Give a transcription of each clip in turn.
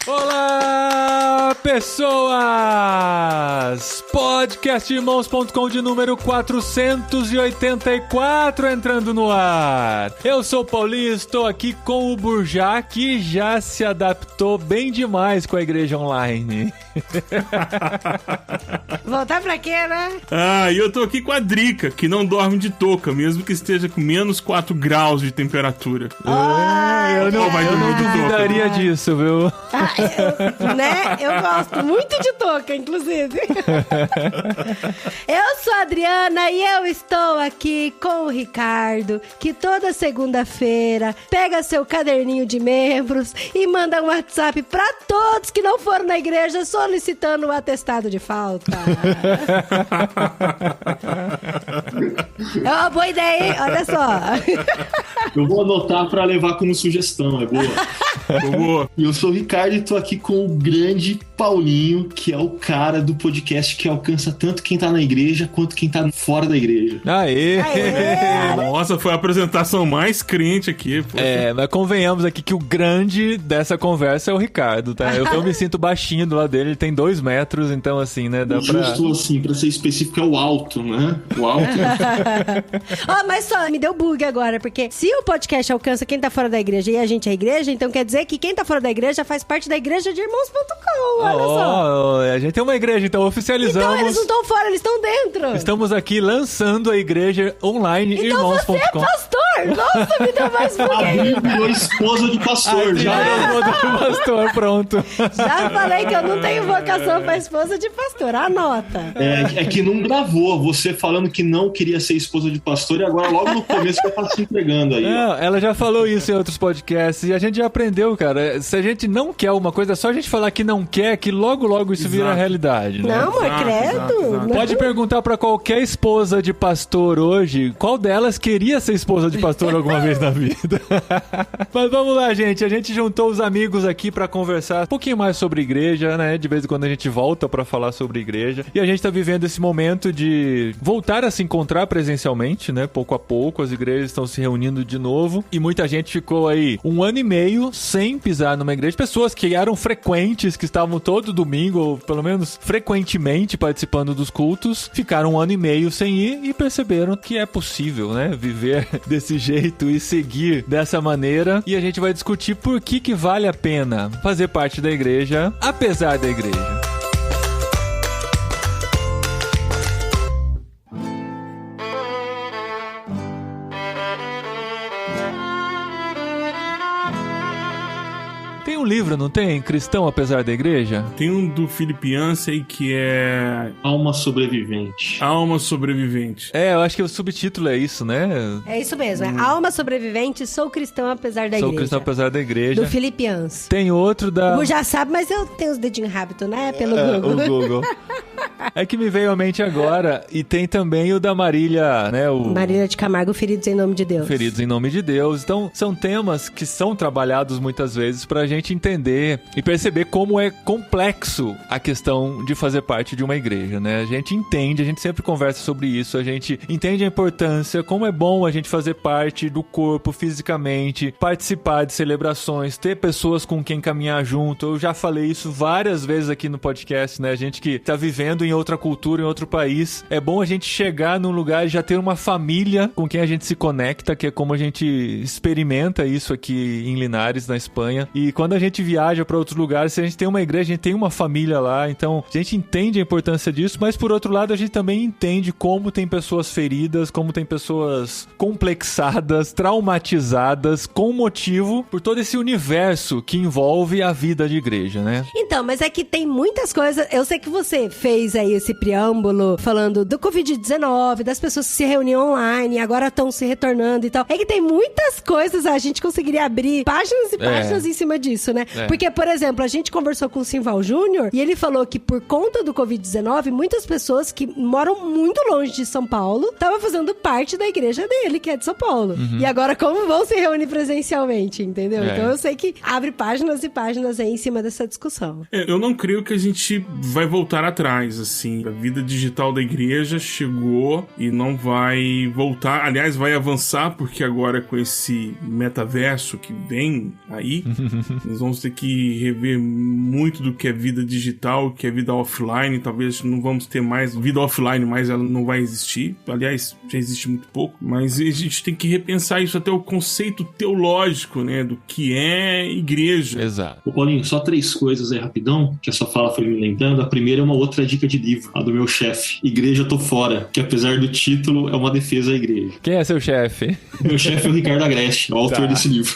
Olá, pessoas! Podcastirmãos.com de número 484 entrando no ar. Eu sou o Paulinho, estou aqui com o Burjá, que já se adaptou bem demais com a igreja online. Voltar pra quê, né? E eu tô aqui com a Drica, que não dorme de touca, mesmo que esteja com menos 4 graus de temperatura. Eu não duvidaria disso, viu? Eu gosto muito de touca, inclusive. Eu sou a Adriana e eu estou aqui com o Ricardo, que toda segunda-feira pega seu caderninho de membros e manda um WhatsApp pra todos que não foram na igreja solicitando um atestado de falta. É uma boa ideia, hein? Olha só. Eu vou anotar pra levar como sugestão, é boa. Boa. E eu sou o Ricardo e tô aqui com o grande Paulinho, que é o cara do podcast que alcança tanto quem tá na igreja quanto quem tá fora da igreja. Aê! Nossa, foi a apresentação mais crente aqui. Pô. Mas convenhamos aqui que o grande dessa conversa é o Ricardo, tá? Eu me sinto baixinho do lado dele, ele tem 2 metros, então assim, né? Dá Justo assim, pra ser específico, é o alto, né? O alto. Mas só, me deu bug agora, porque se o podcast alcança quem tá fora da igreja e a gente é a igreja, então quer dizer que quem tá fora da igreja faz parte da igreja de irmãos.com, olha só. A gente tem uma igreja, então oficializamos. Então eles não estão fora, eles estão dentro. Estamos aqui lançando a igreja online então irmãos.com. Então você é pastor! Nossa, me deu mais bug aí. Virou esposa de pastor, já. Esposa de pastor, pronto. Já falei que eu não tenho vocação pra esposa de pastor, anota. É que não gravou, você falando que não queria ser esposa de pastor e agora logo no começo já tá se entregando aí. Ela já falou isso em outros podcasts e a gente já aprendeu, cara. Se a gente não quer uma coisa, é só a gente falar que não quer, que logo isso vira realidade, né? Não, mas credo. Pode perguntar pra qualquer esposa de pastor hoje, qual delas queria ser esposa de pastor alguma vez na vida. Mas vamos lá, gente. A gente juntou os amigos aqui pra conversar um pouquinho mais sobre igreja, né? De vez em quando a gente volta pra falar sobre igreja. E a gente tá vivendo esse momento de voltar a se encontrar presencialmente, né? Pouco a pouco, as igrejas estão se reunindo de novo. E muita gente ficou aí 1 ano e meio sem pisar numa igreja. Pessoas que eram frequentes, que estavam todo domingo, ou pelo menos frequentemente participando dos cultos, ficaram 1 ano e meio sem ir e perceberam que é possível, né? Viver desse jeito e seguir dessa maneira. E a gente vai discutir por que vale a pena fazer parte da igreja, apesar da igreja. Tem um livro, não tem? Cristão apesar da igreja? Tem um do Philip Yancey que é... Alma Sobrevivente. Alma Sobrevivente. Eu acho que o subtítulo é isso, né? É isso mesmo, é Alma Sobrevivente, Sou Cristão Apesar da Igreja. Sou Cristão Apesar da Igreja. Do Philip Yancey. Tem outro da... O já sabe, mas eu tenho os dedinhos rápidos, né? Pelo Google. O Google. É que me veio à mente agora. E tem também o da Marília, né? Marília de Camargo, Feridos em Nome de Deus. Feridos em Nome de Deus. Então, são temas que são trabalhados muitas vezes pra gente entender e perceber como é complexo a questão de fazer parte de uma igreja, né? A gente entende, a gente sempre conversa sobre isso, a gente entende a importância, como é bom a gente fazer parte do corpo fisicamente, participar de celebrações, ter pessoas com quem caminhar junto. Eu já falei isso várias vezes aqui no podcast, né? A gente que tá vivendo em outra cultura, em outro país, é bom a gente chegar num lugar e já ter uma família com quem a gente se conecta, que é como a gente experimenta isso aqui em Linares, na Espanha. E quando a gente viaja para outros lugares, se a gente tem uma igreja, a gente tem uma família lá, então a gente entende a importância disso, mas por outro lado a gente também entende como tem pessoas feridas, como tem pessoas complexadas, traumatizadas, com motivo por todo esse universo que envolve a vida de igreja, né? Então, mas é que tem muitas coisas, eu sei que você fez aí esse preâmbulo falando do Covid-19, das pessoas que se reuniam online e agora estão se retornando e tal, é que tem muitas coisas, a gente conseguiria abrir páginas e páginas em cima disso, né? Porque, por exemplo, a gente conversou com o Simval Júnior e ele falou que por conta do Covid-19, muitas pessoas que moram muito longe de São Paulo estavam fazendo parte da igreja dele, que é de São Paulo. E agora como vão se reunir presencialmente, entendeu? Então eu sei que abre páginas e páginas aí em cima dessa discussão. Eu não creio que a gente vai voltar atrás, assim. A vida digital da igreja chegou e não vai voltar. Aliás, vai avançar, porque agora com esse metaverso que vem aí, nós vamos ter que rever muito do que é vida digital, que é vida offline. Talvez não vamos ter mais vida offline, mas ela não vai existir. Aliás, já existe muito pouco. Mas a gente tem que repensar isso, até o conceito teológico, né, do que é igreja. Exato. Ô Paulinho, só 3 coisas aí rapidão, que a sua fala foi me lembrando. A primeira é uma outra dica de livro, a do meu chefe, Igreja Tô Fora, que apesar do título, é uma defesa à igreja. Quem é seu chefe? Meu chefe é o Ricardo Agreste, o autor desse livro.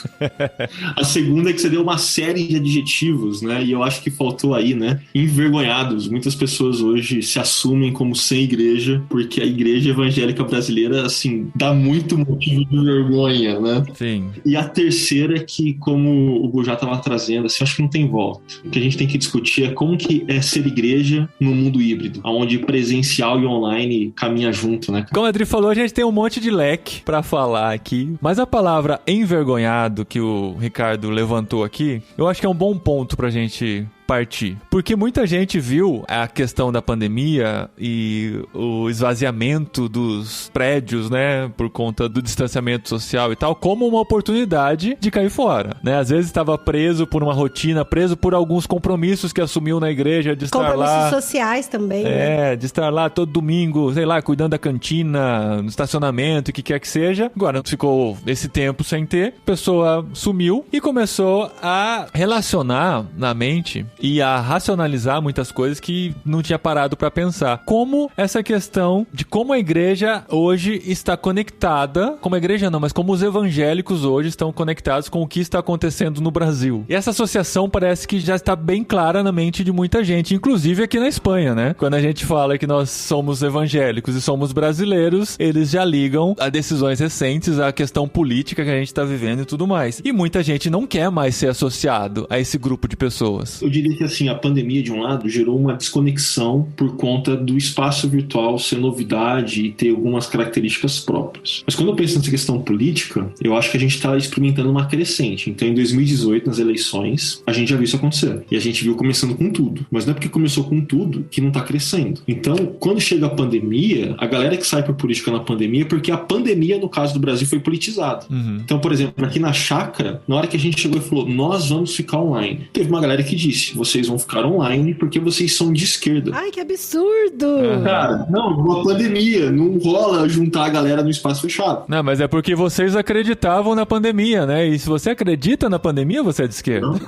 A segunda é que você deu uma série de adjetivos, né, e eu acho que faltou aí, né, envergonhados. Muitas pessoas hoje se assumem como sem igreja, porque a igreja evangélica brasileira, assim, dá muito motivo de vergonha, né? Sim. E a terceira é que, como o Bujá estava trazendo, assim, acho que não tem volta. O que a gente tem que discutir é como que é ser igreja no mundo híbrido, onde presencial e online caminha junto, né? Como a Adri falou, a gente tem um monte de leque pra falar aqui, mas a palavra envergonhado que o Ricardo levantou aqui, eu acho que é um bom ponto pra gente partir. Porque muita gente viu a questão da pandemia e o esvaziamento dos prédios, né, por conta do distanciamento social e tal, como uma oportunidade de cair fora, né? Às vezes estava preso por uma rotina, preso por alguns compromissos que assumiu na igreja, de estar Compromissos lá... sociais também, né? de estar lá todo domingo, sei lá, cuidando da cantina, no estacionamento, o que quer que seja. Agora, ficou esse tempo sem ter, a pessoa sumiu e começou a relacionar na mente e a racionalizar muitas coisas que não tinha parado para pensar. Como essa questão de como a igreja hoje está conectada, como a igreja não, mas como os evangélicos hoje estão conectados com o que está acontecendo no Brasil. E essa associação parece que já está bem clara na mente de muita gente, inclusive aqui na Espanha, né? Quando a gente fala que nós somos evangélicos e somos brasileiros, eles já ligam a decisões recentes, à questão política que a gente está vivendo e tudo mais. E muita gente não quer mais ser associado a esse grupo de pessoas. Eu diria que assim, a pandemia, de um lado, gerou uma desconexão por conta do espaço virtual ser novidade e ter algumas características próprias. Mas quando eu penso nessa questão política, eu acho que a gente está experimentando uma crescente. Então, em 2018, nas eleições, a gente já viu isso acontecer. E a gente viu começando com tudo. Mas não é porque começou com tudo que não está crescendo. Então, quando chega a pandemia, a galera que sai por política na pandemia, porque a pandemia, no caso do Brasil, foi politizada. Então, por exemplo, aqui na Chácara, na hora que a gente chegou e falou, nós vamos ficar online, teve uma galera que disse, vocês vão ficar online porque vocês são de esquerda. Ai, que absurdo! Cara, não, uma pandemia, não rola juntar a galera no espaço fechado. Não, mas é porque vocês acreditavam na pandemia, né? E se você acredita na pandemia, você é de esquerda. Não,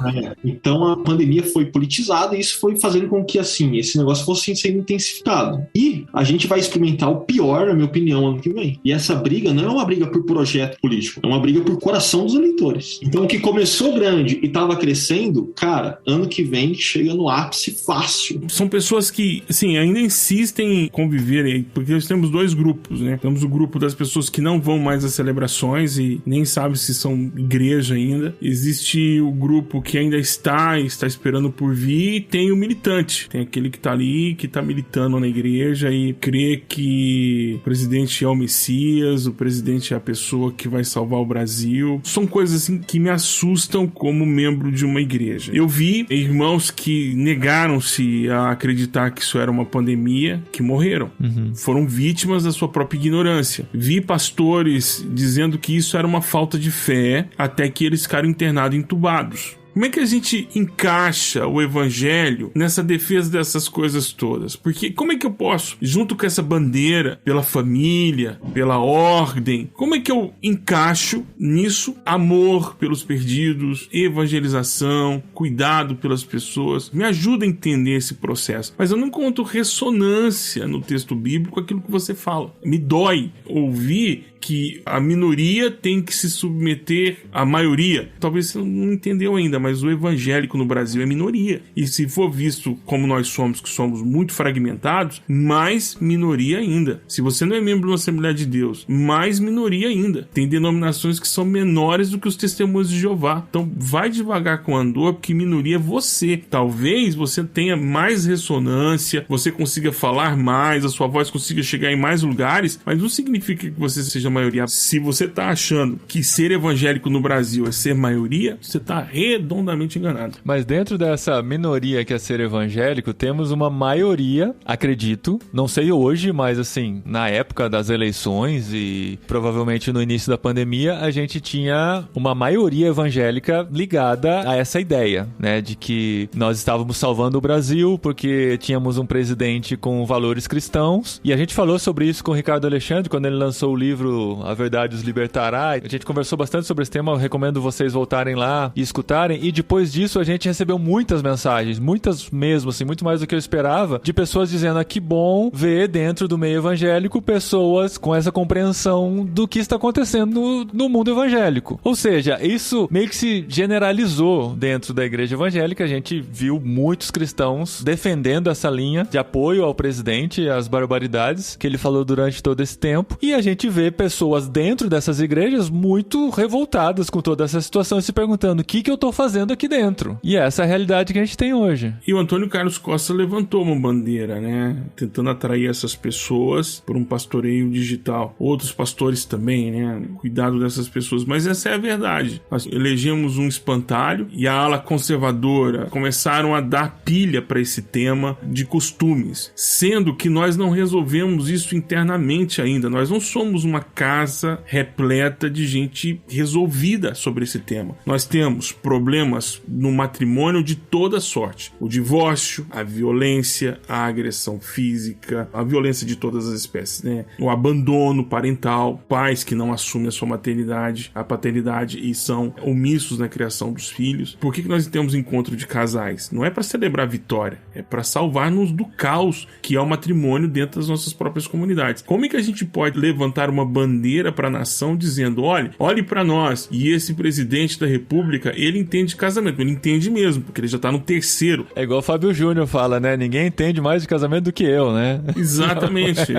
Então a pandemia foi politizada e isso foi fazendo com que, assim, esse negócio fosse sendo intensificado. E a gente vai experimentar o pior, na minha opinião, ano que vem. E essa briga não é uma briga por projeto político, é uma briga por coração dos eleitores. Então o que começou grande e tava crescendo, cara, ano que vem chega no ápice fácil. São pessoas que, assim, ainda insistem em conviver aí, porque nós temos 2 grupos, né? Temos o grupo das pessoas que não vão mais às celebrações e nem sabem se são igreja ainda. Existe o grupo que ainda está esperando por vir, e tem o militante. Tem aquele que tá ali, que tá militando na igreja e crê que o presidente é o Messias, o presidente é a pessoa que vai salvar o Brasil. São coisas, assim, que me assustam como membro de uma igreja. Eu vi irmãos que negaram-se a acreditar que isso era uma pandemia, que morreram. Foram vítimas da sua própria ignorância. Vi pastores dizendo que isso era uma falta de fé, até que eles ficaram internados, entubados. Como é que a gente encaixa o evangelho nessa defesa dessas coisas todas? Porque como é que eu posso, junto com essa bandeira, pela família, pela ordem, como é que eu encaixo nisso amor pelos perdidos, evangelização, cuidado pelas pessoas? Me ajuda a entender esse processo. Mas eu não encontro ressonância no texto bíblico aquilo que você fala. Me dói ouvir que a minoria tem que se submeter à maioria. Talvez você não entendeu ainda, mas o evangélico no Brasil é minoria. E se for visto como nós somos, que somos muito fragmentados, mais minoria ainda. Se você não é membro de uma Assembleia de Deus, mais minoria ainda. Tem denominações que são menores do que os Testemunhos de Jeová. Então vai devagar com o andor, porque minoria é você. Talvez você tenha mais ressonância, você consiga falar mais, a sua voz consiga chegar em mais lugares, mas não significa que você seja seja maioria. Se você tá achando que ser evangélico no Brasil é ser maioria, você tá redondamente enganado. Mas dentro dessa minoria que é ser evangélico, temos uma maioria, acredito, não sei hoje, mas assim, na época das eleições e provavelmente no início da pandemia, a gente tinha uma maioria evangélica ligada a essa ideia, né, de que nós estávamos salvando o Brasil porque tínhamos um presidente com valores cristãos, e a gente falou sobre isso com o Ricardo Alexandre quando ele lançou o livro A Verdade os Libertará. A gente conversou bastante sobre esse tema, eu recomendo vocês voltarem lá e escutarem, e depois disso a gente recebeu muitas mensagens, muitas mesmo, assim, muito mais do que eu esperava, de pessoas dizendo, que bom ver dentro do meio evangélico pessoas com essa compreensão do que está acontecendo no mundo evangélico. Ou seja, isso meio que se generalizou dentro da igreja evangélica. A gente viu muitos cristãos defendendo essa linha de apoio ao presidente e às barbaridades que ele falou durante todo esse tempo, e a gente vê pessoas dentro dessas igrejas muito revoltadas com toda essa situação e se perguntando, o que eu tô fazendo aqui dentro? E essa é a realidade que a gente tem hoje. E o Antônio Carlos Costa levantou uma bandeira, né, tentando atrair essas pessoas por um pastoreio digital. Outros pastores também, né, cuidado dessas pessoas. Mas essa é a verdade. Nós elegemos um espantalho e a ala conservadora começaram a dar pilha para esse tema de costumes, sendo que nós não resolvemos isso internamente ainda. Nós não somos uma casa repleta de gente resolvida sobre esse tema. Nós temos problemas no matrimônio de toda sorte. O divórcio, a violência, a agressão física, a violência de todas as espécies, né? O abandono parental, pais que não assumem a sua maternidade, a paternidade e são omissos na criação dos filhos. Por que nós temos encontro de casais? Não é para celebrar a vitória, é para salvar-nos do caos que é o matrimônio dentro das nossas próprias comunidades. Como é que a gente pode levantar uma bandeira para a nação dizendo, olhe para nós, e esse presidente da república, ele entende casamento, ele entende mesmo, porque ele já tá no terceiro. É igual o Fábio Júnior fala, né? Ninguém entende mais de casamento do que eu, né? Exatamente.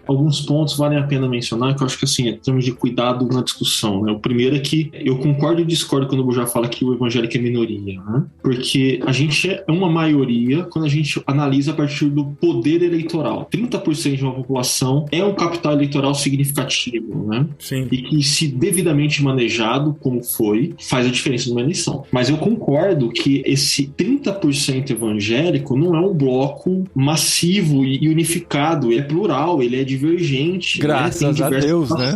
Alguns pontos valem a pena mencionar, que eu acho que assim, em termos de cuidado na discussão, né? O primeiro é que eu concordo e discordo quando o já fala que o evangélico é minoria, né? Porque a gente é uma maioria quando a gente analisa a partir do poder eleitoral. 30% de uma população é um capital eleitoral significativo, né? Sim. E que, se devidamente manejado, como foi, faz a diferença numa eleição. Mas eu concordo que esse 30% evangélico não é um bloco massivo e unificado, ele é plural, ele é divergente. Graças a Deus, né?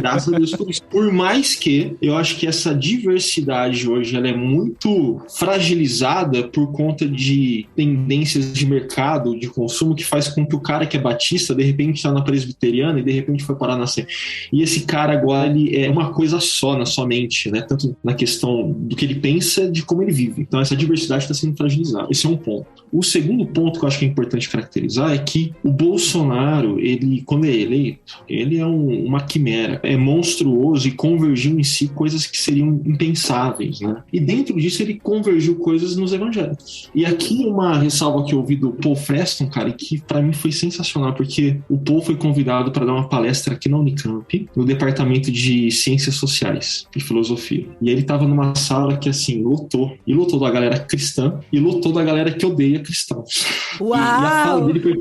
Graças a Deus por isso. Por mais que eu acho que essa diversidade hoje ela é muito fragilizada por conta de tendências de mercado, de consumo, que faz com que o cara que é batista, de repente está na presbiteriana e de repente foi parar na C. E esse cara agora, ele é uma coisa só na sua mente, né? Tanto na questão do que ele pensa, de como ele vive. Então essa diversidade está sendo fragilizada. Esse é um ponto. O segundo ponto que eu acho que é importante caracterizar é que o Bolsonaro, ele, quando é eleito, ele é uma quimera, é monstruoso e convergiu em si coisas que seriam impensáveis, né? E dentro disso ele convergiu coisas nos evangélicos. E aqui uma ressalva que eu ouvi do Paul Freston, cara, e que pra mim foi sensacional, porque o Paul foi convidado para dar uma palestra aqui na Unicamp, no departamento de Ciências Sociais e Filosofia. E ele tava numa sala que, assim, lotou. E lotou da galera cristã e lotou da galera que odeia cristãos. Uau! E a fala dele foi...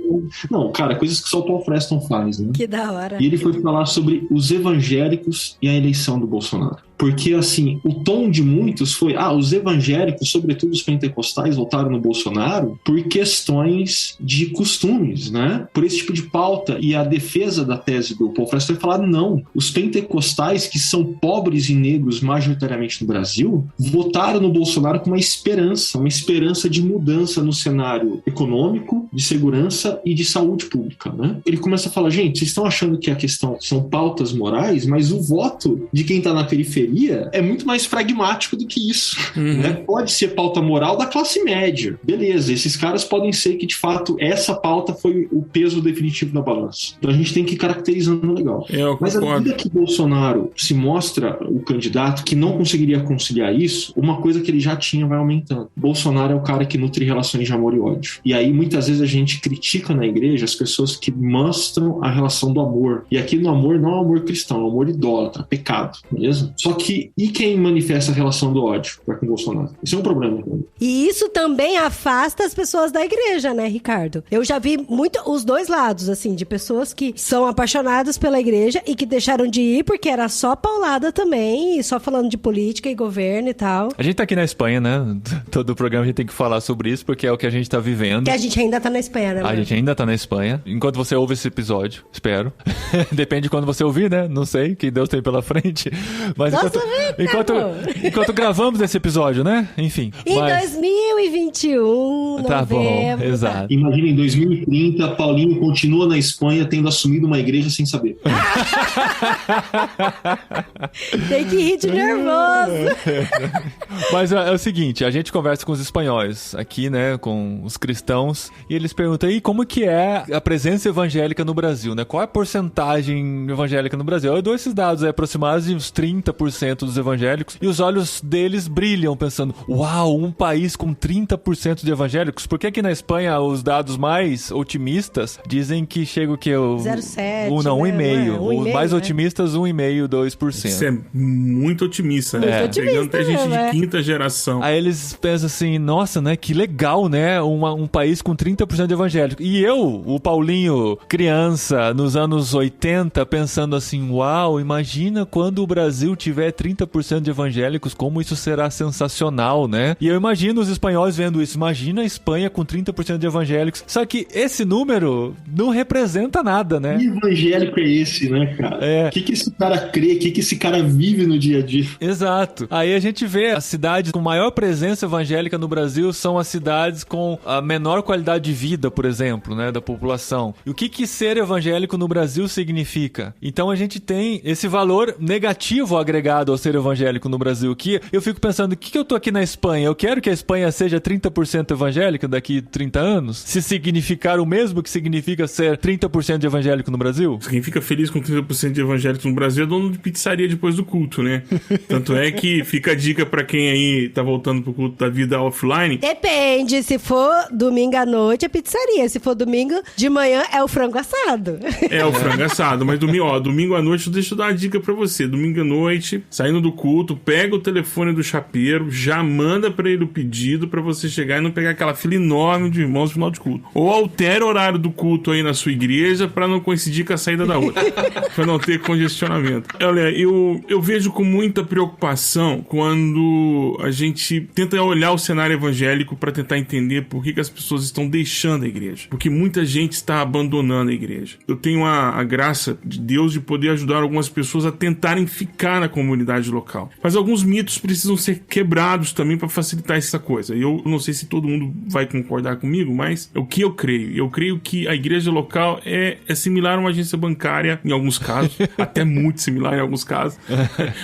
Não, cara, coisas que só o Paul Freston faz, né? Que da hora. E ele foi falar sobre os evangélicos e a eleição do Bolsonaro. Porque, assim, o tom de muitos foi, os evangélicos, sobretudo os pentecostais, votaram no Bolsonaro por questões de costumes, né? Por esse tipo de pauta. E a defesa da tese do Paul Freston foi falar, não, os pentecostais, que são pobres e negros majoritariamente no Brasil, votaram no Bolsonaro com uma esperança de mudança no cenário econômico, de segurança e de saúde pública, né? Ele começa a falar, gente, vocês estão achando que a questão são pautas morais, mas o voto de quem está na periferia é muito mais pragmático do que isso, né? Pode ser pauta moral da classe média, beleza, esses caras podem ser que de fato essa pauta foi o peso definitivo da balança, então a gente tem que ir caracterizando legal. Mas à medida que Bolsonaro se mostra o candidato que não conseguiria conciliar isso, uma coisa que ele já tinha vai aumentando. Bolsonaro é o cara que nutre relações de amor e ódio, e aí muitas vezes a gente critica na igreja as pessoas que mostram a relação do amor, e aqui no amor não é um amor cristão, é um amor idólatra, pecado, beleza? Só que, e quem manifesta a relação do ódio para com o Bolsonaro? Isso é um problema. E isso também afasta as pessoas da igreja, né, Ricardo? Eu já vi muito os dois lados, assim, de pessoas que são apaixonadas pela igreja e que deixaram de ir porque era só paulada também, e só falando de política e governo e tal. A gente tá aqui na Espanha, né? Todo o programa a gente tem que falar sobre isso, porque é o que a gente tá vivendo. Que a gente ainda tá na Espanha, né? A gente ainda tá na Espanha. Enquanto você ouve esse episódio, espero. Depende de quando você ouvir, né? Não sei, que Deus tem pela frente. Mas enquanto gravamos esse episódio, né? Enfim. Em 2021, tá novembro. Bom, exato. Imagina, em 2030, Paulinho continua na Espanha tendo assumido uma igreja sem saber. Tem que rir de nervoso. Mas é o seguinte, a gente conversa com os espanhóis aqui, né? Com os cristãos. E eles perguntam aí como que é a presença evangélica no Brasil, né? Qual é a porcentagem evangélica no Brasil? Eu dou esses dados aí, aproximados de uns 30% dos evangélicos. E os olhos deles brilham, pensando, uau, um país com 30% de evangélicos? Por que aqui na Espanha os dados mais otimistas dizem que chega o que? 0,7%. 1,5%. Os mais otimistas, 1,5%, 2%. Isso é muito otimista, né? Muito otimista, pegando até gente né? de quinta geração. Aí eles pensam assim, nossa, né? Que legal, né? Um país com 30% de evangélicos. E eu, o Paulinho, criança, nos anos 80, pensando assim, uau, imagina quando o Brasil tiver 30% de evangélicos, como isso será sensacional, né? E eu imagino os espanhóis vendo isso. Imagina a Espanha com 30% de evangélicos. Só que esse número não representa nada, né? Que evangélico é esse, né, cara? O que esse cara crê? O que esse cara vive no dia a dia? Exato. Aí a gente vê as cidades com maior presença evangélica no Brasil são as cidades com a menor qualidade de vida, por exemplo, né, da população. E o que ser evangélico no Brasil significa? Então a gente tem esse valor negativo agregado ao ser evangélico no Brasil, que eu fico pensando, o que eu tô aqui na Espanha? Eu quero que a Espanha seja 30% evangélica daqui 30 anos? Se significar o mesmo que significa ser 30% de evangélico no Brasil? Quem fica feliz com 30% de evangélicos no Brasil é dono de pizzaria depois do culto, né? Tanto é que fica a dica pra quem aí tá voltando pro culto da vida offline. Depende, se for domingo à noite é pizzaria, se for domingo de manhã é o frango assado. É o frango assado, mas domingo à noite, deixa eu dar uma dica pra você. Domingo à noite, saindo do culto, pega o telefone do chapeiro, já manda pra ele o pedido pra você chegar e não pegar aquela fila enorme de irmãos no final de culto. Ou altera o horário do culto aí na sua igreja pra não coincidir com a saída da outra. Pra não ter congestionamento. Olha, eu vejo com muita preocupação quando a gente tenta olhar o cenário evangélico pra tentar entender por que as pessoas estão deixando a igreja. Porque muita gente está abandonando a igreja. Eu tenho a graça de Deus de poder ajudar algumas pessoas a tentarem ficar na comunidade local. Mas alguns mitos precisam ser quebrados também para facilitar essa coisa. Eu não sei se todo mundo vai concordar comigo, mas é o que eu creio. Eu creio que a igreja local é similar a uma agência bancária em alguns casos, até muito similar em alguns casos.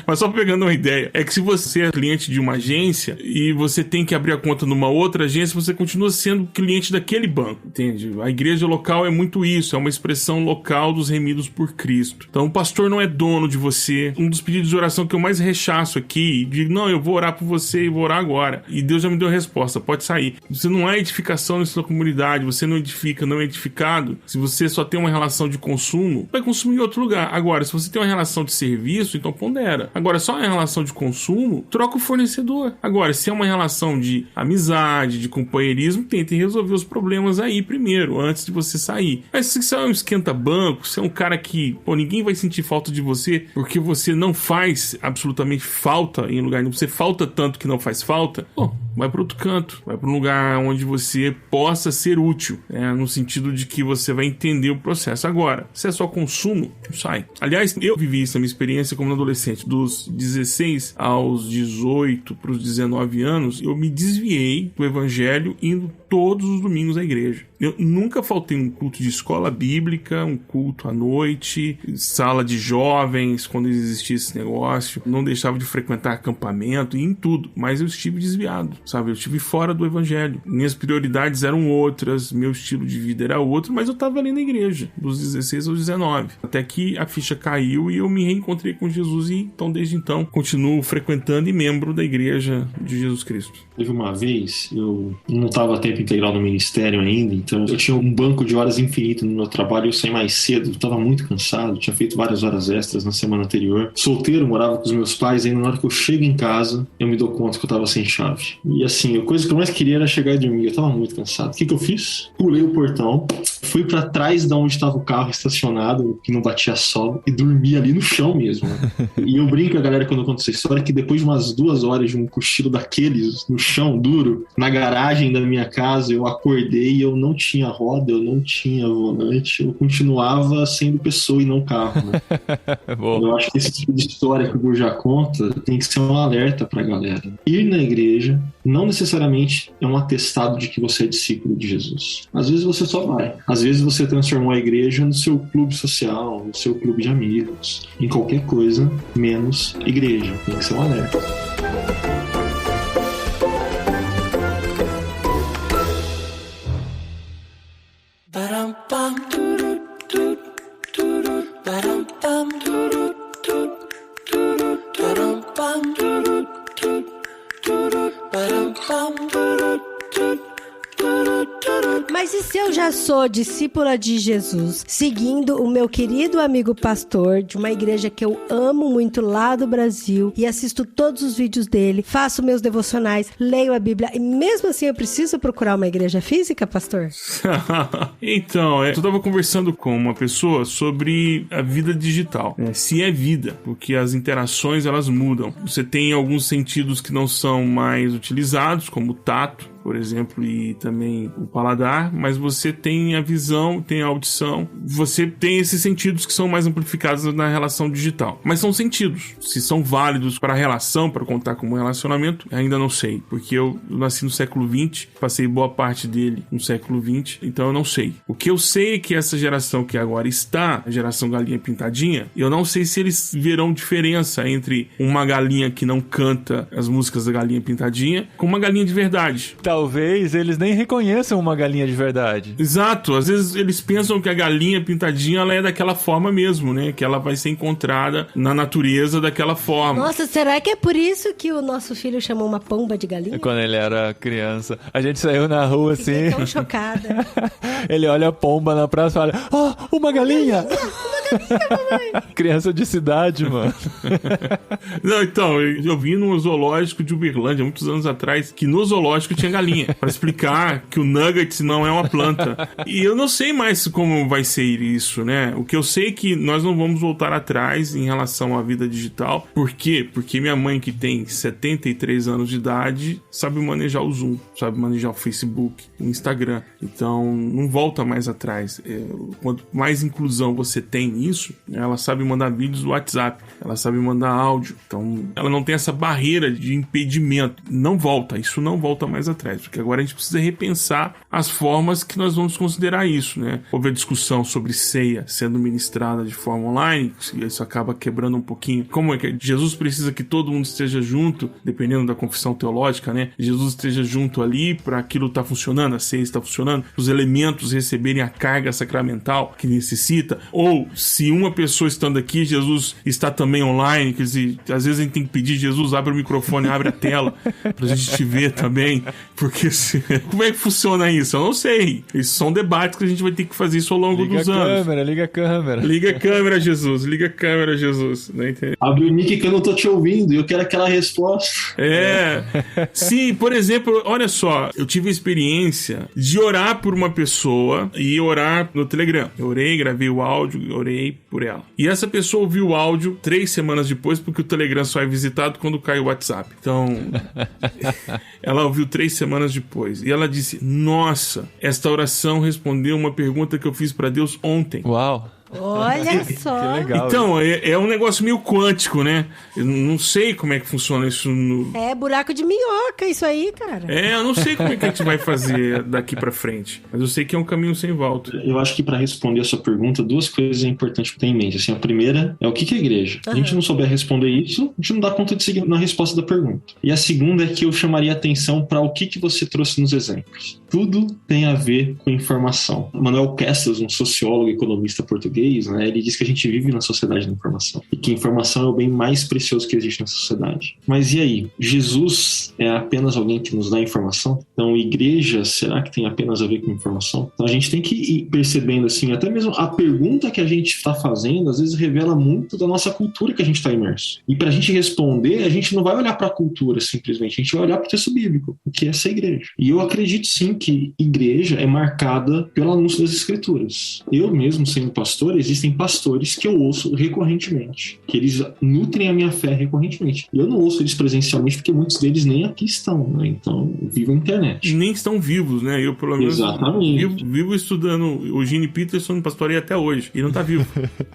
Mas só pegando uma ideia, é que se você é cliente de uma agência e você tem que abrir a conta numa outra agência, você continua sendo cliente daquele banco, entende? A igreja local é muito isso, é uma expressão local dos remidos por Cristo. Então o pastor não é dono de você. Um dos pedidos de oração que eu mais rechaço aqui, digo, não, eu vou orar por você e vou orar agora. E Deus já me deu a resposta, pode sair. Você não é edificação na sua comunidade, você não edifica, não é edificado. Se você só tem uma relação de consumo, vai consumir em outro lugar. Agora, se você tem uma relação de serviço, então pondera. Agora, só uma relação de consumo, troca o fornecedor. Agora, se é uma relação de amizade, de companheirismo, tente resolver os problemas aí primeiro, antes de você sair. Mas se você é um esquenta-banco, se é um cara que, ninguém vai sentir falta de você, porque você não faz absolutamente falta em lugar nenhum, você falta tanto que não faz falta, vai para outro canto, vai para um lugar onde você possa ser útil, no sentido de que você vai entender o processo. Agora, se é só consumo, sai. Aliás, eu vivi isso na minha experiência como adolescente, dos 16 aos 18 para os 19 anos, eu me desviei do evangelho indo todos os domingos à igreja. Eu nunca faltei um culto de escola bíblica, um culto à noite, sala de jovens, quando existia esse negócio. Não deixava de frequentar acampamento e em tudo, mas eu estive desviado. sabe? Eu estive fora do evangelho. Minhas prioridades eram outras, meu estilo de vida era outro, mas eu estava ali na igreja, dos 16 aos 19. Até que a ficha caiu e eu me reencontrei com Jesus e então, desde então, continuo frequentando e membro da igreja de Jesus Cristo. Teve uma vez, eu não estava a tempo integral no ministério ainda, então eu tinha um banco de horas infinito no meu trabalho, eu saí mais cedo, eu estava muito cansado, tinha feito várias horas extras na semana anterior. Solteiro, morava com os meus pais, ainda na hora que eu chego em casa, eu me dou conta que eu estava sem chave. E assim, a coisa que eu mais queria era chegar e dormir, eu estava muito cansado. O que eu fiz? Pulei o portão, fui para trás de onde estava o carro estacionado, que não batia sol, e dormi ali no chão mesmo. E eu brinco com a galera quando eu conto essa história, que depois de umas 2 horas de um cochilo daqueles, no chão duro, na garagem da minha casa, eu acordei e eu não tinha roda, eu não tinha volante, eu continuava sendo pessoa e não carro, né? Eu acho que esse tipo de história que o Gurja conta tem que ser um alerta pra galera. Ir na igreja não necessariamente é um atestado de que você é discípulo de Jesus. Às vezes você só vai. Às vezes você transformou a igreja no seu clube social, no seu clube de amigos, em qualquer coisa, menos igreja. Tem que ser um alerta. Mas e se eu já sou discípula de Jesus, seguindo o meu querido amigo pastor de uma igreja que eu amo muito lá do Brasil e assisto todos os vídeos dele, faço meus devocionais, leio a Bíblia e mesmo assim eu preciso procurar uma igreja física, pastor? Então, eu estava conversando com uma pessoa sobre a vida digital, se é vida, porque as interações elas mudam. Você tem alguns sentidos que não são mais utilizados, como o tato, por exemplo, e também o paladar, mas você tem a visão, tem a audição, você tem esses sentidos que são mais amplificados na relação digital. Mas são sentidos. Se são válidos para a relação, para contar como relacionamento, ainda não sei, porque eu nasci no século XX, passei boa parte dele no século XX, então eu não sei. O que eu sei é que essa geração que agora está, a geração galinha pintadinha, eu não sei se eles verão diferença entre uma galinha que não canta as músicas da galinha pintadinha com uma galinha de verdade. Talvez eles nem reconheçam uma galinha de verdade. Exato, às vezes eles pensam que a galinha pintadinha ela é daquela forma mesmo, né? Que ela vai ser encontrada na natureza daquela forma. Nossa, será que é por isso que o nosso filho chamou uma pomba de galinha? Quando ele era criança. A gente saiu na rua assim. Fiquei tão chocada. Ele olha a pomba na praça e fala: "Oh, uma galinha! Criança de cidade, mano." Não, então, eu vi no zoológico de Uberlândia, muitos anos atrás, que no zoológico tinha galinha, pra explicar que o nuggets não é uma planta. E eu não sei mais como vai ser isso, né? O que eu sei é que nós não vamos voltar atrás em relação à vida digital. Por quê? Porque minha mãe, que tem 73 anos de idade, sabe manejar o Zoom, sabe manejar o Facebook, o Instagram. Então, não volta mais atrás. Quanto mais inclusão você tem nisso, ela sabe mandar vídeos do WhatsApp, ela sabe mandar áudio. Então, ela não tem essa barreira de impedimento. Não volta, isso não volta mais atrás, porque agora a gente precisa repensar as formas que nós vamos considerar isso, né? Houve a discussão sobre ceia sendo ministrada de forma online, isso acaba quebrando um pouquinho. Como é que Jesus precisa que todo mundo esteja junto, dependendo da confissão teológica, né? Jesus esteja junto ali para aquilo estar funcionando, a ceia está funcionando, os elementos receberem a carga sacramental que necessita, ou se uma pessoa estando aqui, Jesus está também online, quer dizer, às vezes a gente tem que pedir: Jesus, abre o microfone, abre a tela pra gente te ver também, porque como é que funciona isso? Eu não sei. Isso são debates que a gente vai ter que fazer isso ao longo dos anos. Liga a câmera. Liga a câmera, Jesus. Liga a câmera, Jesus. Né? Abre o mic que eu não tô te ouvindo e eu quero aquela resposta. Sim, por exemplo, olha só, eu tive a experiência de orar por uma pessoa e orar no Telegram. Eu orei, gravei o áudio, orei por ela. E essa pessoa ouviu o áudio 3 semanas depois, porque o Telegram só é visitado quando cai o WhatsApp. Então, ela ouviu 3 semanas depois. E ela disse: "Nossa, esta oração respondeu uma pergunta que eu fiz pra Deus ontem." Uau! Olha só. Que legal. Então, é um negócio meio quântico, né? Eu não sei como é que funciona isso no... É buraco de minhoca isso aí, cara. Eu não sei como é que a gente vai fazer daqui pra frente. Mas eu sei que é um caminho sem volta. Eu acho que para responder a sua pergunta, duas coisas é importante ter em mente. Assim, a primeira é o que é igreja. Se a gente não souber responder isso, a gente não dá conta de seguir na resposta da pergunta. E a segunda é que eu chamaria atenção para o que você trouxe nos exemplos. Tudo tem a ver com informação. Manuel Castells, um sociólogo e economista português, né, ele diz que a gente vive na sociedade da informação e que a informação é o bem mais precioso que existe na sociedade. Mas e aí? Jesus é apenas alguém que nos dá informação? Então, igreja, será que tem apenas a ver com informação? Então, a gente tem que ir percebendo, assim, até mesmo a pergunta que a gente está fazendo, às vezes revela muito da nossa cultura que a gente está imerso. E para a gente responder, a gente não vai olhar para a cultura simplesmente, a gente vai olhar para o texto bíblico, o que é essa igreja. E eu acredito sim que igreja é marcada pelo anúncio das escrituras. Eu mesmo, sendo pastor, existem pastores que eu ouço recorrentemente, que eles nutrem a minha fé recorrentemente. E eu não ouço eles presencialmente porque muitos deles nem aqui estão, né? Então, vivo a internet. E nem estão vivos, né? Eu, pelo menos, exatamente, vivo estudando o Gene Peterson, pastorei até hoje. E não tá vivo.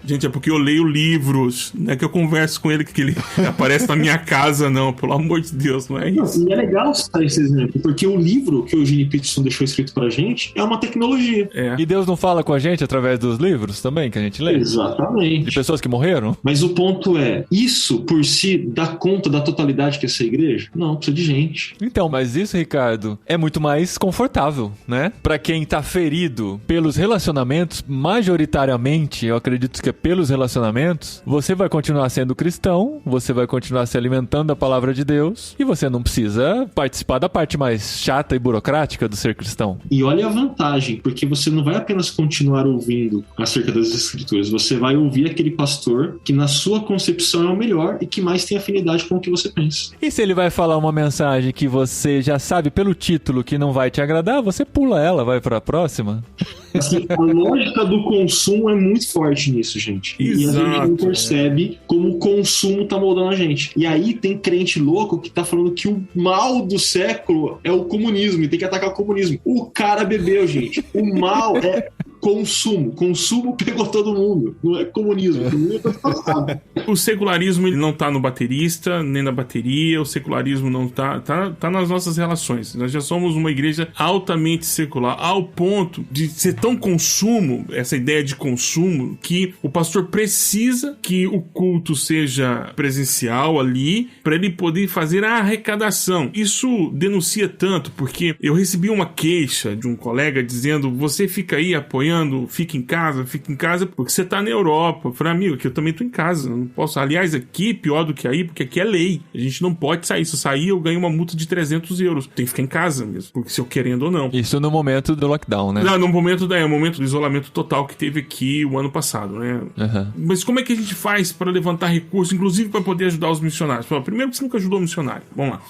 Gente, é porque eu leio livros, não é que eu converso com ele, que ele aparece na minha casa, não. Pelo amor de Deus, não é isso. E é legal citar esse exemplo, porque o livro que o Gene Peterson deixou escrito pra gente é uma tecnologia. E Deus não fala com a gente através dos livros também, que a gente lê? Exatamente. De pessoas que morreram? Mas o ponto é, isso por si dá conta da totalidade que é essa igreja? Não, precisa de gente. Então, mas isso, Ricardo, é muito mais confortável, né? Pra quem tá ferido pelos relacionamentos, majoritariamente, eu acredito que é pelos relacionamentos, você vai continuar sendo cristão, você vai continuar se alimentando da palavra de Deus e você não precisa participar da parte mais chata e burocrática do ser cristão. E olha a vantagem, porque você não vai apenas continuar ouvindo acerca das escrituras, você vai ouvir aquele pastor que na sua concepção é o melhor e que mais tem afinidade com o que você pensa. E se ele vai falar uma mensagem que você já sabe pelo título que não vai te agradar, você pula ela, vai pra próxima? Assim, a lógica do consumo é muito forte nisso, gente. Exato, e a gente não percebe como o consumo tá moldando a gente. E aí tem crente louco que tá falando que o mal do século é o comunismo e tem que atacar o comunismo. O cara bebeu, gente. O mal é consumo. Consumo pegou todo mundo. Não é comunismo. O secularismo ele não tá no baterista, nem na bateria. O secularismo não tá nas nossas relações. Nós já somos uma igreja altamente secular, ao ponto de ser tão consumo, essa ideia de consumo, que o pastor precisa que o culto seja presencial ali, para ele poder fazer a arrecadação. Isso denuncia tanto, porque eu recebi uma queixa de um colega dizendo: você fica aí apoiando, fica em casa, porque você tá na Europa. Eu falei: amigo, aqui eu também tô em casa, eu não posso. Aliás, aqui, pior do que aí, porque aqui é lei. A gente não pode sair. Se eu sair, eu ganho uma multa de 300 euros. Tem que ficar em casa mesmo, porque se eu querendo ou não. Isso no momento do lockdown, né? Não, no momento do isolamento total que teve aqui o ano passado, né? Uhum. Mas como é que a gente faz para levantar recursos, inclusive para poder ajudar os missionários? Primeiro que você nunca ajudou o missionário. Vamos lá.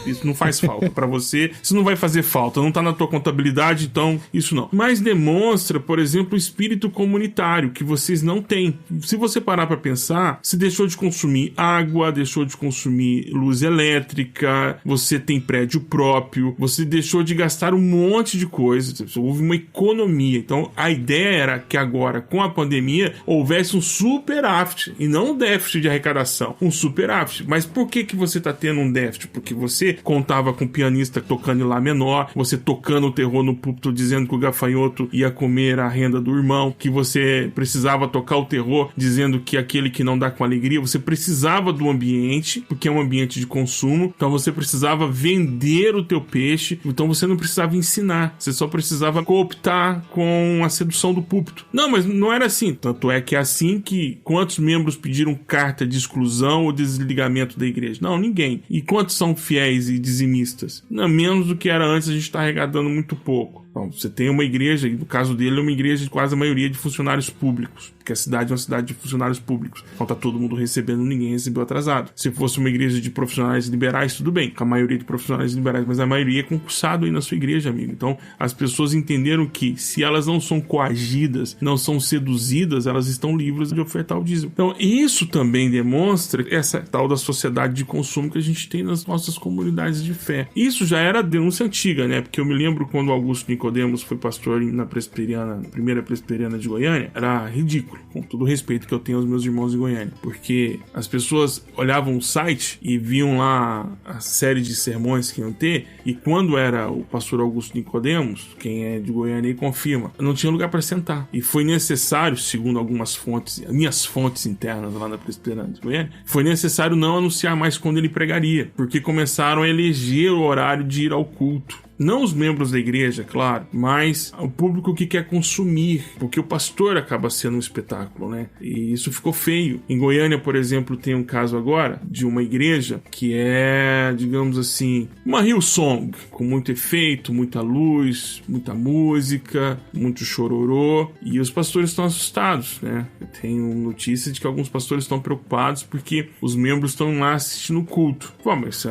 Isso não faz falta para você. Isso não vai fazer falta. Não tá na tua contabilidade, então isso não. Mas demonstra, por exemplo, o espírito comunitário que vocês não têm. Se você parar para pensar, você deixou de consumir água, deixou de consumir luz elétrica, você tem prédio próprio, você deixou de gastar um monte de coisas. Houve uma economia. Então, a ideia era que agora, com a pandemia, houvesse um superávit e não um déficit de arrecadação. Um superávit. Mas por que você está tendo um déficit? Porque você contava com um pianista tocando em Lá menor, você tocando o terror no púlpito dizendo que o gafanhoto ia comer a renda do irmão, que você precisava tocar o terror dizendo que aquele que não dá com alegria, você precisava do ambiente, porque é um ambiente de consumo, então você precisava vender o teu peixe, então você não precisava ensinar, você só precisava cooptar com a sedução do púlpito. Não, mas não era assim. Tanto é que é assim que quantos membros pediram carta de exclusão ou desligamento da igreja? Não, ninguém. E quantos são fiéis e dizimistas? Não, menos do que era antes, a gente está arrecadando muito pouco. Então, você tem uma igreja, e no caso dele é uma igreja de quase a maioria de funcionários públicos, porque a cidade é uma cidade de funcionários públicos. Então tá todo mundo recebendo, ninguém recebeu atrasado. Se fosse uma igreja de profissionais liberais, tudo bem, com a maioria de profissionais liberais, mas a maioria é concursado aí na sua igreja, amigo. Então as pessoas entenderam que se elas não são coagidas, não são seduzidas, elas estão livres de ofertar o dízimo. Então isso também demonstra essa tal da sociedade de consumo que a gente tem nas nossas comunidades de fé. Isso já era denúncia antiga, né? Porque eu me lembro quando Augusto Nicodemos foi pastor na presbiteriana, primeira presbiteriana de Goiânia, era ridículo. ridículo, com todo o respeito que eu tenho aos meus irmãos de Goiânia, porque as pessoas olhavam o site e viam lá a série de sermões que iam ter, e quando era o pastor Augusto Nicodemos, quem é de Goiânia aí confirma, não tinha lugar para sentar, e foi necessário, segundo algumas fontes, minhas fontes internas lá na Presbiteriana de Goiânia, foi necessário não anunciar mais quando ele pregaria, porque começaram a eleger o horário de ir ao culto. Não os membros da igreja, claro, mas o público que quer consumir, porque o pastor acaba sendo um espetáculo, né? E isso ficou feio. Em Goiânia, por exemplo, tem um caso agora de uma igreja que é, digamos assim, uma Hillsong, com muito efeito, muita luz, muita música, muito chororô, e os pastores estão assustados, né? Eu tenho notícia de que alguns pastores estão preocupados porque os membros estão lá assistindo o culto. Pô, mas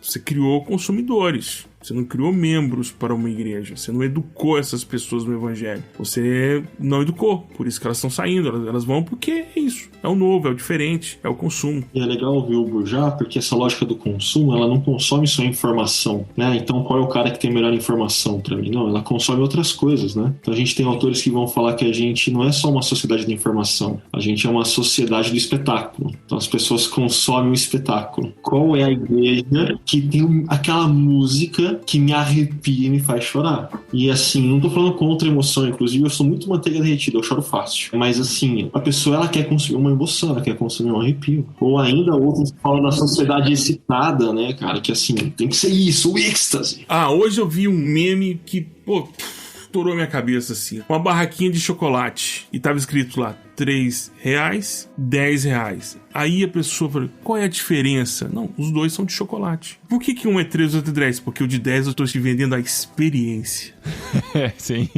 você criou consumidores. Você não criou membros para uma igreja. Você não educou essas pessoas no evangelho. Você não educou. Por isso que elas estão saindo. Elas vão porque é isso. É o novo, é o diferente, é o consumo. E é legal ouvir o Burjá, porque essa lógica do consumo, ela não consome só informação, né? Então, qual é o cara que tem melhor informação para mim? Não, ela consome outras coisas, né? Então, a gente tem autores que vão falar que a gente não é só uma sociedade da informação. A gente é uma sociedade do espetáculo. Então, as pessoas consomem o espetáculo. Qual é a igreja que tem aquela música que me arrepia e me faz chorar? E assim, não tô falando contra a emoção, inclusive eu sou muito manteiga derretida, eu choro fácil. Mas assim, a pessoa ela quer consumir uma emoção, ela quer consumir um arrepio. Ou ainda outros falam da sociedade excitada, né, cara? Que assim, tem que ser isso, o êxtase. Hoje eu vi um meme que, estourou minha cabeça assim. Uma barraquinha de chocolate e tava escrito lá R$3, R$10. Aí a pessoa falou, qual é a diferença? Não, os dois são de chocolate. Por que um é 3 e o outro é 10? Porque o de 10 eu tô te vendendo a experiência. Sim.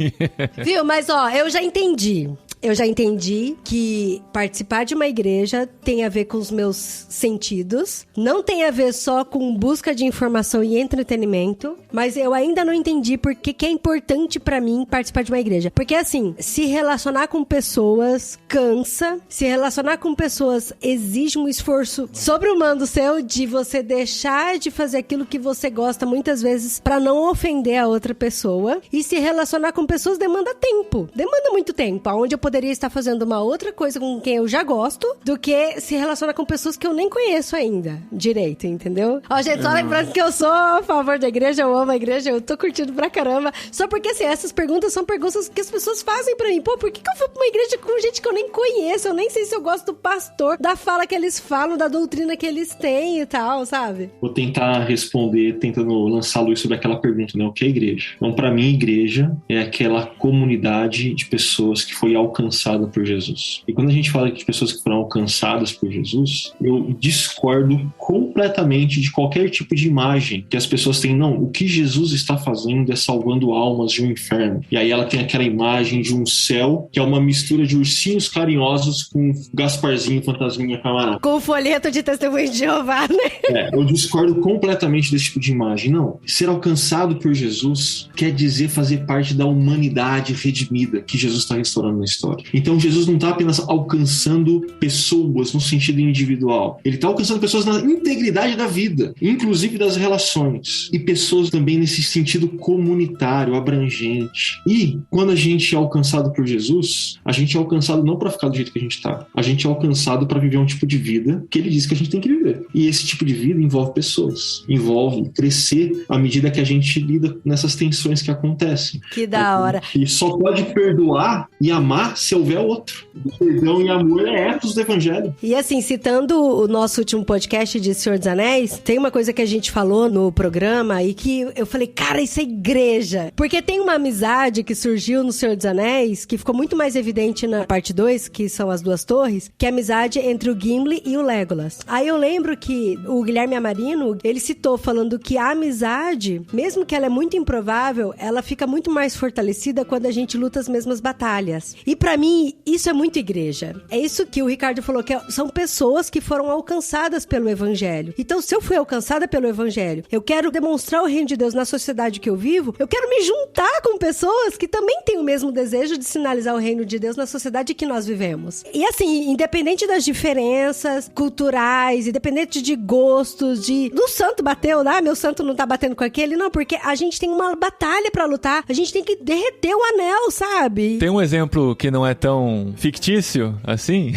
Viu? Mas eu já entendi. Eu já entendi que participar de uma igreja tem a ver com os meus sentidos, não tem a ver só com busca de informação e entretenimento, mas eu ainda não entendi por que é importante pra mim participar de uma igreja. Porque assim, se relacionar com pessoas cansa, se relacionar com pessoas exige um esforço sobre-humano seu de você deixar de fazer aquilo que você gosta muitas vezes pra não ofender a outra pessoa, e se relacionar com pessoas demanda tempo, demanda muito tempo, onde eu poderia estar fazendo uma outra coisa com quem eu já gosto do que se relacionar com pessoas que eu nem conheço ainda direito, entendeu? Gente, só lembrando que eu sou a favor da igreja, eu amo a igreja, eu tô curtindo pra caramba, só porque assim, essas perguntas são perguntas que as pessoas fazem pra mim. Por que eu fui pra uma igreja com gente que eu nem conheço? Eu nem sei se eu gosto do pastor, da fala que eles falam, da doutrina que eles têm e tal, sabe? Vou tentar responder, tentando lançar luz sobre aquela pergunta, né? O que é igreja? Então, pra mim, igreja é aquela comunidade de pessoas que foi alcançada por Jesus. E quando a gente fala de pessoas que foram alcançadas por Jesus, eu discordo completamente de qualquer tipo de imagem que as pessoas têm. Não, o que Jesus está fazendo é salvando almas de um inferno. E aí ela tem aquela imagem de um céu que é uma mistura de ursinhos carinhosos com Gasparzinho, Fantasminha, camarada. Com o folheto de testemunho de Jeová, né? Eu discordo completamente desse tipo de imagem. Não, ser alcançado por Jesus quer dizer fazer parte da humanidade redimida que Jesus está restaurando na história. Então Jesus não está apenas alcançando pessoas no sentido individual. Ele está alcançando pessoas na integridade da vida, inclusive das relações. E pessoas também nesse sentido comunitário, abrangente. E quando a gente é alcançado por Jesus, a gente é alcançado não para ficar do jeito que a gente está. A gente é alcançado para viver um tipo de vida que ele diz que a gente tem que viver. E esse tipo de vida envolve pessoas. Envolve crescer à medida que a gente lida nessas tensões que acontecem. Que da hora. E só pode perdoar e amar se houver outro. O perdão e amor é ethos do evangelho. E assim, citando o nosso último podcast de Senhor dos Anéis, tem uma coisa que a gente falou no programa e que eu falei, cara, isso é igreja. Porque tem uma amizade que surgiu no Senhor dos Anéis, que ficou muito mais evidente na parte 2, que são as duas torres, que é a amizade entre o Gimli e o Legolas. Aí eu lembro que o Guilherme Amarino, ele citou falando que a amizade, mesmo que ela é muito improvável, ela fica muito mais fortalecida quando a gente luta as mesmas batalhas. E pra mim, isso é muito igreja. É isso que o Ricardo falou, que são pessoas que foram alcançadas pelo evangelho. Então, se eu fui alcançada pelo evangelho, eu quero demonstrar o reino de Deus na sociedade que eu vivo, eu quero me juntar com pessoas que também têm o mesmo desejo de sinalizar o reino de Deus na sociedade que nós vivemos. E assim, independente das diferenças culturais, independente de gostos, do santo bateu, né? Meu santo não tá batendo com aquele, não, porque a gente tem uma batalha pra lutar, a gente tem que derreter o anel, sabe? Tem um exemplo que não é tão fictício assim,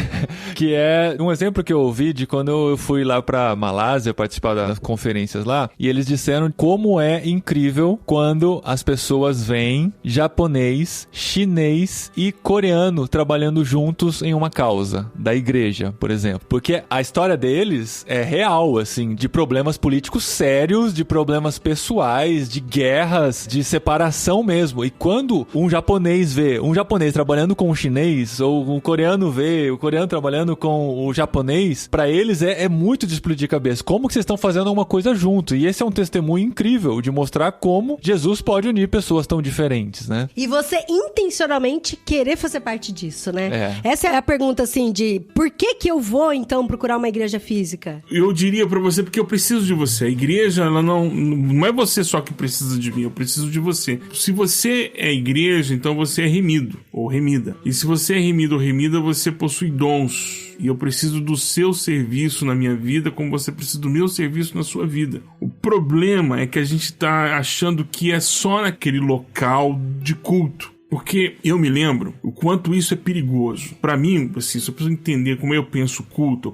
que é um exemplo que eu ouvi de quando eu fui lá pra Malásia participar das conferências lá, e eles disseram como é incrível quando as pessoas veem japonês, chinês e coreano trabalhando juntos em uma causa da igreja, por exemplo. Porque a história deles é real, assim, de problemas políticos sérios, de problemas pessoais, de guerras, de separação mesmo. E quando um japonês vê um japonês trabalhando com um chinês, ou um coreano vê o coreano trabalhando com o japonês, pra eles é muito de explodir cabeça. Como que vocês estão fazendo alguma coisa junto? E esse é um testemunho incrível de mostrar como Jesus pode unir pessoas tão diferentes, né? E você intencionalmente querer fazer parte disso, né? É. Essa é a pergunta, assim, de por que eu vou, então, procurar uma igreja física? Eu diria pra você porque eu preciso de você. A igreja, ela não é você só que precisa de mim, eu preciso de você. Se você é igreja, então você é remido ou remida. E se você é remido ou remida, você possui dons. E eu preciso do seu serviço na minha vida, como você precisa do meu serviço na sua vida. O problema é que a gente tá achando que é só naquele local de culto. Porque eu me lembro o quanto isso é perigoso. Pra mim, assim, se eu preciso entender como eu penso culto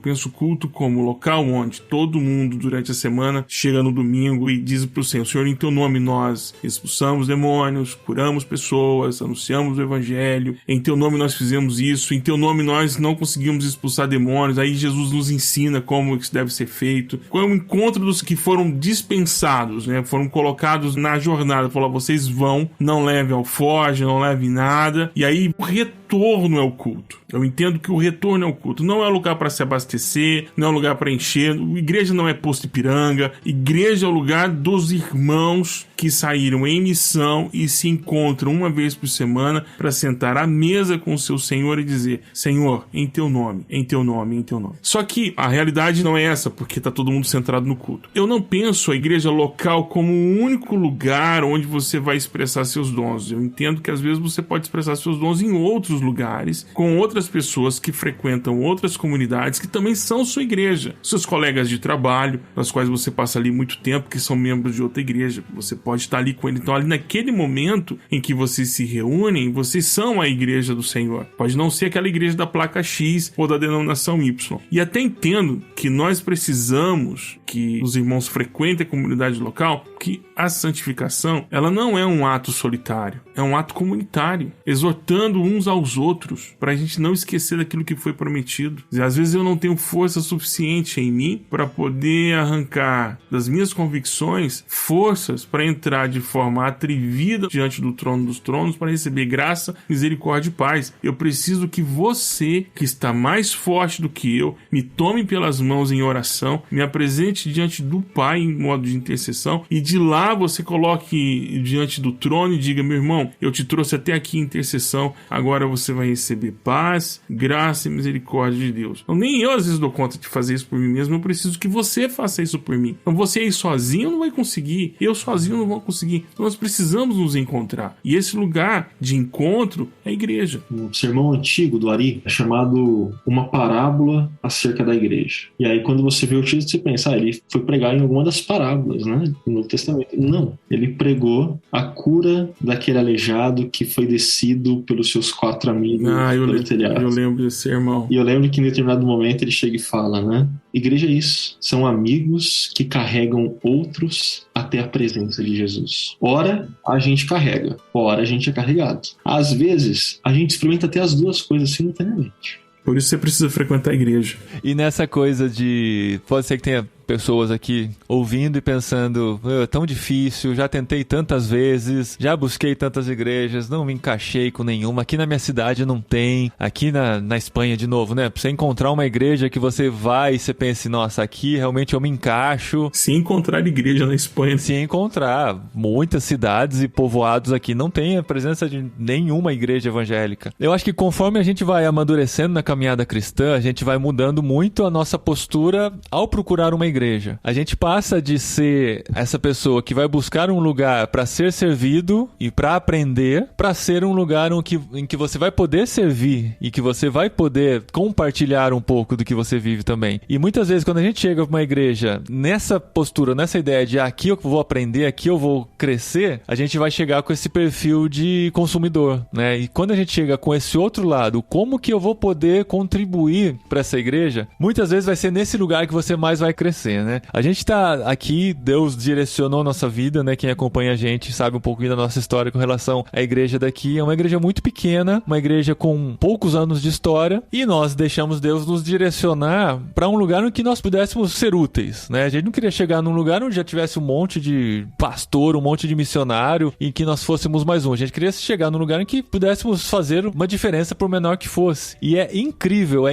como local onde todo mundo durante a semana chega no domingo e diz pro Senhor, em teu nome nós expulsamos demônios, curamos pessoas, anunciamos o evangelho, em teu nome nós fizemos isso, em teu nome nós não conseguimos expulsar demônios, aí Jesus nos ensina como isso deve ser feito. Qual é o encontro dos que foram dispensados, né? Foram colocados na jornada, falou, vocês vão, não levem alforje, não leve nada, e aí o retorno é o culto. Eu entendo que o retorno é o culto. Não é lugar para se abastecer, não é lugar para encher. Igreja não é posto Ipiranga. Igreja é o lugar dos irmãos que saíram em missão e se encontram uma vez por semana para sentar à mesa com o seu Senhor e dizer, Senhor, em teu nome, em teu nome, em teu nome. Só que a realidade não é essa, porque tá todo mundo centrado no culto. Eu não penso a igreja local como o único lugar onde você vai expressar seus dons. Eu entendo que às vezes você pode expressar seus dons em outros lugares, com outras pessoas que frequentam outras comunidades que também são sua igreja. Seus colegas de trabalho, nas quais você passa ali muito tempo, que são membros de outra igreja. Você pode estar ali com ele. Então, ali naquele momento em que vocês se reúnem, vocês são a igreja do Senhor. Pode não ser aquela igreja da placa X ou da denominação Y. E até entendo que nós precisamos que os irmãos frequentem a comunidade local, que a santificação, ela não é um ato solitário, é um ato comunitário, exortando uns aos outros, para a gente não esquecer daquilo que foi prometido. E às vezes eu não tenho força suficiente em mim para poder arrancar das minhas convicções forças para entrar de forma atrevida diante do trono dos tronos para receber graça, misericórdia e paz. Eu preciso que você, que está mais forte do que eu, me tome pelas mãos em oração, me apresente diante do Pai em modo de intercessão e de lá você coloque diante do trono e diga, meu irmão, eu te trouxe até aqui em intercessão, agora você vai receber paz, graça e misericórdia de Deus. Então, nem eu às vezes dou conta de fazer isso por mim mesmo, eu preciso que você faça isso por mim. Então você aí sozinho não vai conseguir, eu sozinho não vou conseguir. Então nós precisamos nos encontrar. E esse lugar de encontro é a igreja. Um sermão antigo do Ari é chamado Uma Parábola acerca da Igreja. E aí quando você vê o título, você pensa, ele foi pregar em alguma das parábolas, né? No Novo Testamento. Não. Ele pregou a cura daquele aleijado que foi descido pelos seus 4 amigos pelo telhado. Eu lembro desse sermão. E eu lembro que em determinado momento ele chega e fala, né? Igreja é isso. São amigos que carregam outros até a presença de Jesus. Ora, a gente carrega. Ora, a gente é carregado. Às vezes, a gente experimenta até as duas coisas simultaneamente. Por isso você precisa frequentar a igreja. E nessa coisa de... Pode ser que tenha pessoas aqui ouvindo e pensando, é tão difícil, já tentei tantas vezes, já busquei tantas igrejas, não me encaixei com nenhuma, aqui na minha cidade não tem, aqui na Espanha de novo, né? Pra você encontrar uma igreja que você vai e você pensa, nossa, aqui realmente eu me encaixo. Se encontrar igreja na Espanha. Se encontrar, muitas cidades e povoados aqui não tem a presença de nenhuma igreja evangélica. Eu acho que conforme a gente vai amadurecendo na caminhada cristã, a gente vai mudando muito a nossa postura ao procurar uma igreja. igreja. A gente passa de ser essa pessoa que vai buscar um lugar para ser servido e para aprender, para ser um lugar em que você vai poder servir e que você vai poder compartilhar um pouco do que você vive também. E muitas vezes quando a gente chega para uma igreja nessa postura, nessa ideia de aqui eu vou aprender, aqui eu vou crescer, a gente vai chegar com esse perfil de consumidor, né? E quando a gente chega com esse outro lado, como que eu vou poder contribuir para essa igreja? Muitas vezes vai ser nesse lugar que você mais vai crescer, né? A gente tá aqui, Deus direcionou nossa vida, né? Quem acompanha a gente sabe um pouquinho da nossa história com relação à igreja daqui. É uma igreja muito pequena, uma igreja com poucos anos de história, e nós deixamos Deus nos direcionar para um lugar em que nós pudéssemos ser úteis, né? A gente não queria chegar num lugar onde já tivesse um monte de pastor, um monte de missionário, em que nós fôssemos mais um. A gente queria chegar num lugar em que pudéssemos fazer uma diferença por menor que fosse. E é incrível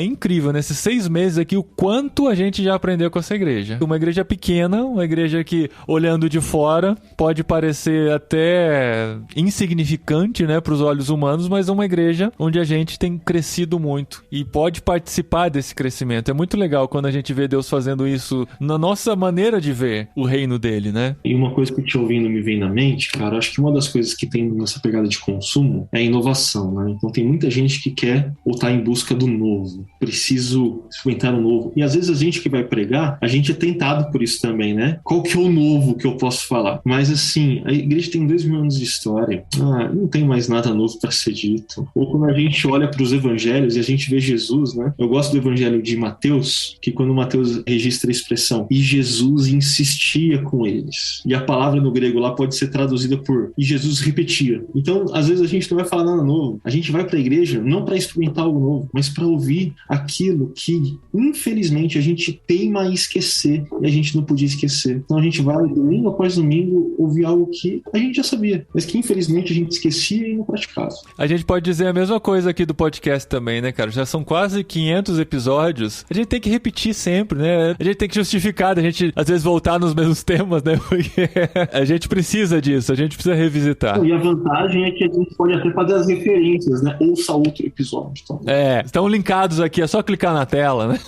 nesses 6 meses aqui o quanto a gente já aprendeu com essa igreja. Uma igreja pequena, uma igreja que, olhando de fora, pode parecer até insignificante, né, para os olhos humanos, mas é uma igreja onde a gente tem crescido muito e pode participar desse crescimento. É muito legal quando a gente vê Deus fazendo isso na nossa maneira de ver o reino dele, né? E uma coisa que te ouvindo me vem na mente, cara, acho que uma das coisas que tem nessa pegada de consumo é a inovação, né? Então tem muita gente que quer ou tá em busca do novo. Preciso experimentar o novo. E às vezes a gente que vai pregar, a gente é tentado por isso também, né? Qual que é o novo que eu posso falar? Mas assim, a igreja tem 2.000 anos de história. Não tem mais nada novo para ser dito. Ou quando a gente olha para os evangelhos e a gente vê Jesus, né? Eu gosto do evangelho de Mateus, que quando Mateus registra a expressão e Jesus insistia com eles. E a palavra no grego lá pode ser traduzida por e Jesus repetia. Então, às vezes a gente não vai falar nada novo. A gente vai para a igreja não para experimentar algo novo, mas para ouvir aquilo que, infelizmente, a gente teima em esquecer e a gente não podia esquecer. Então a gente vai, domingo após domingo, ouvir algo que a gente já sabia, mas que, infelizmente, a gente esquecia e não praticava. A gente pode dizer a mesma coisa aqui do podcast também, né, cara? Já são quase 500 episódios. A gente tem que repetir sempre, né? A gente tem que justificar, a gente, às vezes, voltar nos mesmos temas, né? Porque a gente precisa disso, a gente precisa revisitar. E a vantagem é que a gente pode até fazer as referências, né? Ouça outro episódio. Então. Estão linkados aqui, é só clicar na tela, né?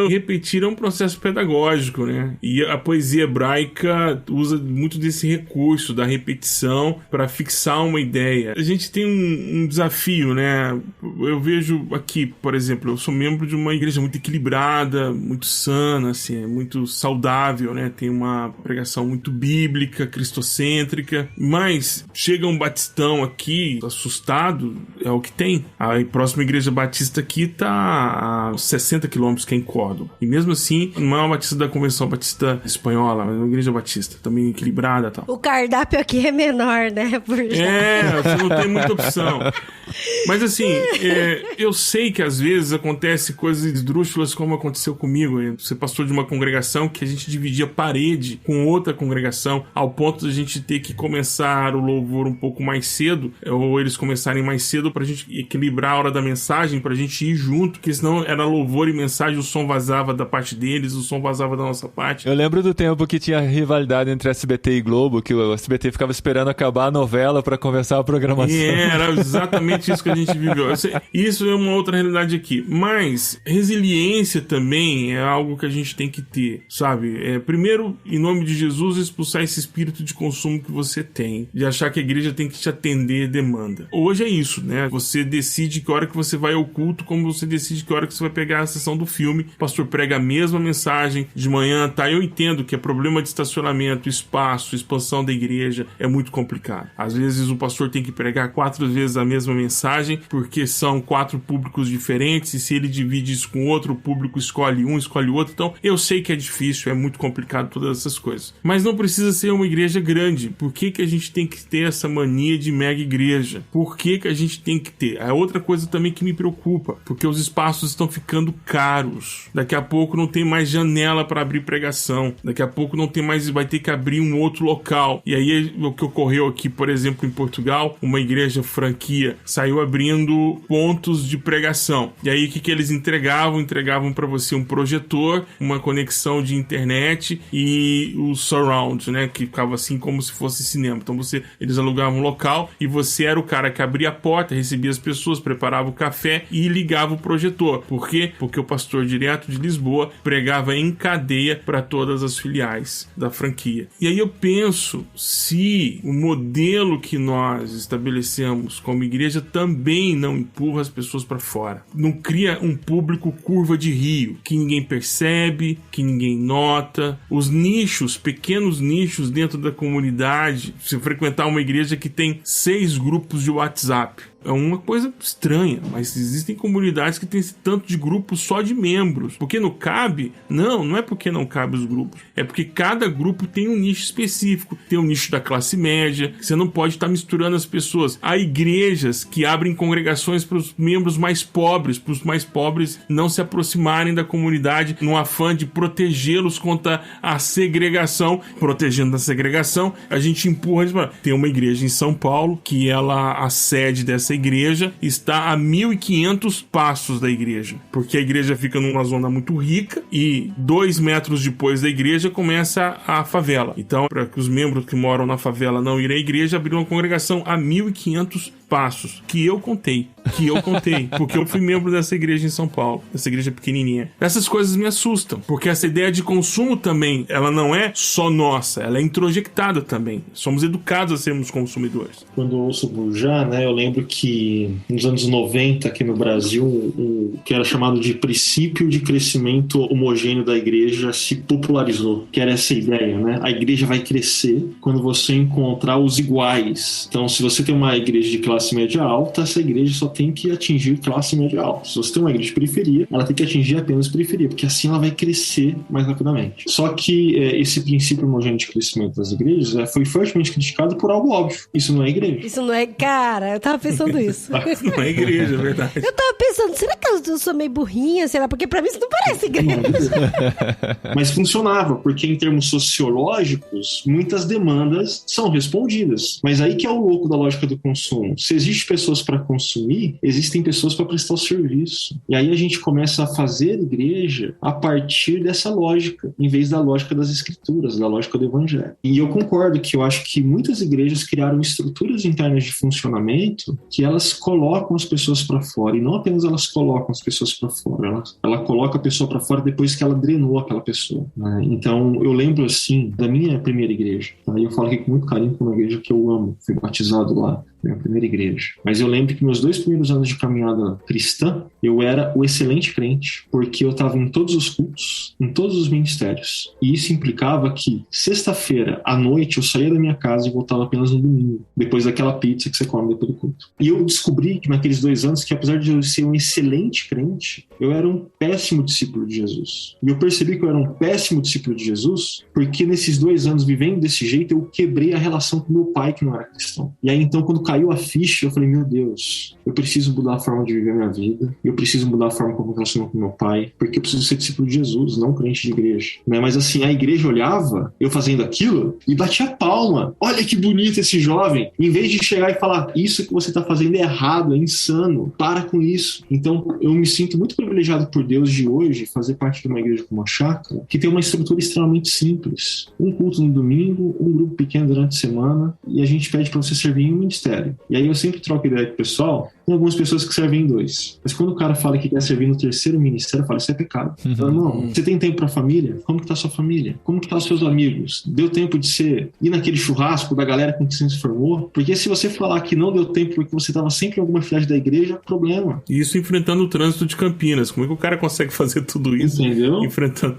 Repetir é um processo pedagógico, né? E a poesia hebraica usa muito desse recurso da repetição para fixar uma ideia. A gente tem um desafio, né? Eu vejo aqui, por exemplo, eu sou membro de uma igreja muito equilibrada, muito sana, assim, muito saudável, né? Tem uma pregação muito bíblica, cristocêntrica, mas chega um batistão aqui, assustado, é o que tem. A próxima igreja batista aqui tá a 60 quilômetros, que é em Córdoba. E mesmo assim, não é uma batista da Convenção Batista Espanhola, mas é uma igreja batista, também equilibrada e tal. O cardápio aqui é menor, né? Você não tem muita opção. Mas assim, eu sei que às vezes acontece coisas esdrúxulas como aconteceu comigo. Você passou de uma congregação que a gente dividia parede com outra congregação, ao ponto de a gente ter que começar o louvor um pouco mais cedo, ou eles começarem mais cedo pra gente equilibrar a hora da mensagem, pra gente ir junto, porque senão era louvor e mensagem, o som vazava da parte deles, o som vazava da nossa parte. Eu lembro do tempo que tinha rivalidade entre SBT e Globo, que o SBT ficava esperando acabar a novela pra começar a programação. Era exatamente isso que a gente viveu. Isso é uma outra realidade aqui. Mas resiliência também é algo que a gente tem que ter, sabe? Primeiro, em nome de Jesus, expulsar esse espírito de consumo que você tem, de achar que a igreja tem que te atender demanda. Hoje é isso, né? Você decide que hora que você vai ao culto, como você decide que hora que você vai pegar a sessão do filme. O pastor prega a mesma mensagem de manhã, tá? Eu entendo que é problema de estacionamento, espaço, expansão da igreja, é muito complicado. Às vezes o pastor tem que pregar 4 vezes a mesma mensagem, porque são 4 públicos diferentes, e se ele divide isso com outro público, escolhe um, escolhe outro. Então, eu sei que é difícil, é muito complicado todas essas coisas. Mas não precisa ser uma igreja grande. Por que a gente tem que ter essa mania de mega igreja? Por que a gente tem que ter? É outra coisa também que me preocupa, porque os espaços estão ficando caros. Daqui a pouco não tem mais janela para abrir pregação. Daqui a pouco não tem mais, vai ter que abrir um outro local. E aí, o que ocorreu aqui, por exemplo, em Portugal, uma igreja franquia saiu abrindo pontos de pregação. E aí, o que eles entregavam? Entregavam para você um projetor, uma conexão de internet e o surround, né? Que ficava assim como se fosse cinema. Então, eles alugavam um local e você era o cara que abria a porta, recebia as pessoas, preparava o café e ligava o projetor. Por quê? Porque o pastor direto de Lisboa pregava em cadeia cadeia para todas as filiais da franquia. E aí eu penso, se o modelo que nós estabelecemos como igreja também não empurra as pessoas para fora, não cria um público curva de rio, que ninguém percebe, que ninguém nota, os nichos, pequenos nichos dentro da comunidade, se frequentar uma igreja que tem 6 grupos de WhatsApp, é uma coisa estranha, mas existem comunidades que têm esse tanto de grupos só de membros. Porque não cabe? Não é porque não cabe os grupos. É porque cada grupo tem um nicho específico. Tem um nicho da classe média. Você não pode estar misturando as pessoas. Há igrejas que abrem congregações para os membros mais pobres, para os mais pobres não se aproximarem da comunidade num afã de protegê-los contra a segregação. Protegendo da segregação, a gente empurra eles para... Tem uma igreja em São Paulo que a sede dessa igreja está a 1.500 passos da igreja, porque a igreja fica numa zona muito rica e 2 metros depois da igreja começa a favela. Então, para que os membros que moram na favela não irem à igreja, abriram uma congregação a 1.500 passos, que eu contei, porque eu fui membro dessa igreja em São Paulo, essa igreja pequenininha. Essas coisas me assustam, porque essa ideia de consumo também, ela não é só nossa, ela é introjectada também. Somos educados a sermos consumidores. Quando eu ouço Bourgeat, né, eu lembro que nos anos 90, aqui no Brasil, o que era chamado de princípio de crescimento homogêneo da igreja se popularizou, que era essa ideia, né? A igreja vai crescer quando você encontrar os iguais. Então, se você tem uma igreja de classe média alta, essa igreja só tem que atingir classe média alta. Se você tem uma igreja de periferia, ela tem que atingir apenas periferia, porque assim ela vai crescer mais rapidamente. Só que esse princípio homogêneo de crescimento das igrejas foi fortemente criticado por algo óbvio. Isso não é igreja. Isso não é... Cara, eu tava pensando isso. Não é igreja, é verdade. Eu tava pensando, será que eu sou meio burrinha? Será? Porque pra mim isso não parece igreja. Mas funcionava, porque em termos sociológicos, muitas demandas são respondidas. Mas aí que é o louco da lógica do consumo. Se existem pessoas para consumir, existem pessoas para prestar o serviço. E aí a gente começa a fazer igreja a partir dessa lógica, em vez da lógica das escrituras, da lógica do evangelho. E eu concordo que eu acho que muitas igrejas criaram estruturas internas de funcionamento que elas colocam as pessoas para fora. E não apenas elas colocam as pessoas para fora, ela coloca a pessoa para fora depois que ela drenou aquela pessoa, né? Então eu lembro assim da minha primeira igreja, tá? E eu falo aqui com muito carinho com uma igreja que eu amo, fui batizado lá, minha primeira igreja. Mas eu lembro que meus 2 primeiros anos de caminhada cristã, eu era o excelente crente, porque eu estava em todos os cultos, em todos os ministérios. E isso implicava que sexta-feira à noite eu saía da minha casa e voltava apenas no domingo, depois daquela pizza que você come depois do culto. E eu descobri que naqueles 2 anos que, apesar de eu ser um excelente crente, eu era um péssimo discípulo de Jesus. E eu percebi que eu era um péssimo discípulo de Jesus porque nesses 2 anos vivendo desse jeito, eu quebrei a relação com meu pai, que não era cristão. E aí então, quando caiu a ficha, eu falei, meu Deus, eu preciso mudar a forma de viver a minha vida, eu preciso mudar a forma como eu me relaciono com meu pai, porque eu preciso ser discípulo de Jesus, não crente de igreja, né? Mas assim, a igreja olhava eu fazendo aquilo e batia palma. Olha que bonito esse jovem, em vez de chegar e falar, isso que você está fazendo é errado, é insano, para com isso. Então eu me sinto muito privilegiado por Deus de hoje fazer parte de uma igreja como a Chácara, que tem uma estrutura extremamente simples, um culto no domingo, um grupo pequeno durante a semana, e a gente pede para você servir em um ministério. E aí eu sempre troco ideia com o pessoal. Tem algumas pessoas que servem em 2. Mas quando o cara fala que quer servir no 3º ministério, eu falo, isso é pecado. Eu falo, não, você tem tempo pra família? Como que tá a sua família? Como que tá os seus amigos? Deu tempo de você ir naquele churrasco da galera com que você se formou? Porque se você falar que não deu tempo porque você tava sempre em alguma filial da igreja, é problema. Isso enfrentando o trânsito de Campinas. Como é que o cara consegue fazer tudo isso? Entendeu? Enfrentando.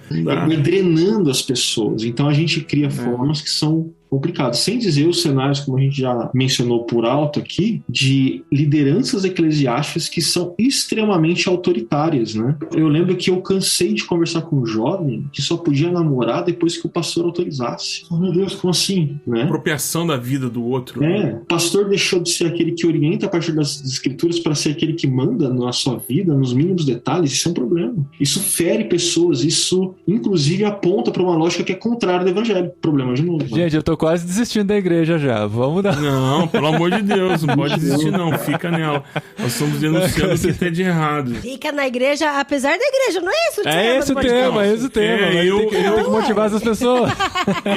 Drenando as pessoas. Então a gente cria formas que são complicado. Sem dizer os cenários, como a gente já mencionou por alto aqui, de lideranças eclesiásticas que são extremamente autoritárias, né? Eu lembro que eu cansei de conversar com um jovem que só podia namorar depois que o pastor autorizasse. Oh, meu Deus, como assim? Né? Apropriação da vida do outro. O pastor deixou de ser aquele que orienta a partir das escrituras para ser aquele que manda na sua vida, nos mínimos detalhes. Isso é um problema. Isso fere pessoas, isso inclusive aponta para uma lógica que é contrária do evangelho. Problema de novo. Gente, eu tô quase desistindo da igreja já. Vamos dar... Não, pelo amor de Deus, não pode desistir não, fica nela. Nós estamos denunciando o que tem de errado. Fica na igreja, apesar da igreja, não é esse o tema? É esse o tema, é esse o tema. Tem que motivar essas pessoas.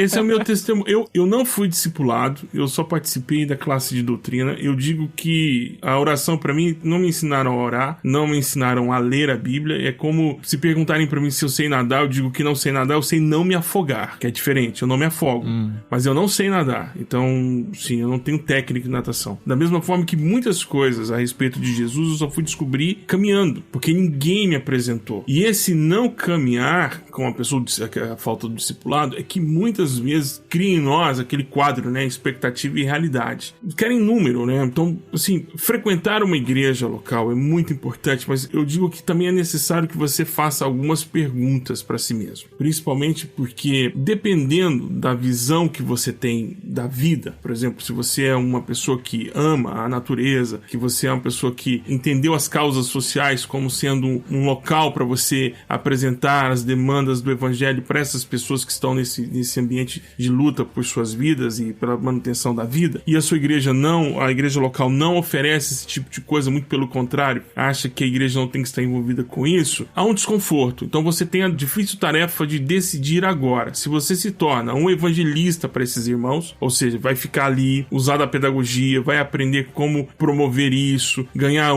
Esse é o meu testemunho. Eu não fui discipulado, eu só participei da classe de doutrina. Eu digo que a oração, pra mim, não me ensinaram a orar, não me ensinaram a ler a Bíblia. É como se perguntarem pra mim se eu sei nadar, eu digo que não sei nadar, eu sei não me afogar, que é diferente, eu não me afogo. Mas eu não sei nadar, então, sim, eu não tenho técnica de natação. Da mesma forma que muitas coisas a respeito de Jesus eu só fui descobrir caminhando, porque ninguém me apresentou. E esse não caminhar com a pessoa, a falta do discipulado, é que muitas vezes cria em nós aquele quadro, né, expectativa e realidade. Querem número, né? Então, assim, frequentar uma igreja local é muito importante, mas eu digo que também é necessário que você faça algumas perguntas para si mesmo. Principalmente porque, dependendo da visão que você tem da vida, por exemplo, se você é uma pessoa que ama a natureza, que você é uma pessoa que entendeu as causas sociais como sendo um local para você apresentar as demandas do evangelho para essas pessoas que estão nesse ambiente de luta por suas vidas e pela manutenção da vida, e a sua igreja a igreja local não oferece esse tipo de coisa, muito pelo contrário, acha que a igreja não tem que estar envolvida com isso, há um desconforto. Então você tem a difícil tarefa de decidir agora se você se torna um evangelista para esses irmãos, ou seja, vai ficar ali, usar da pedagogia, vai aprender como promover isso, ganhar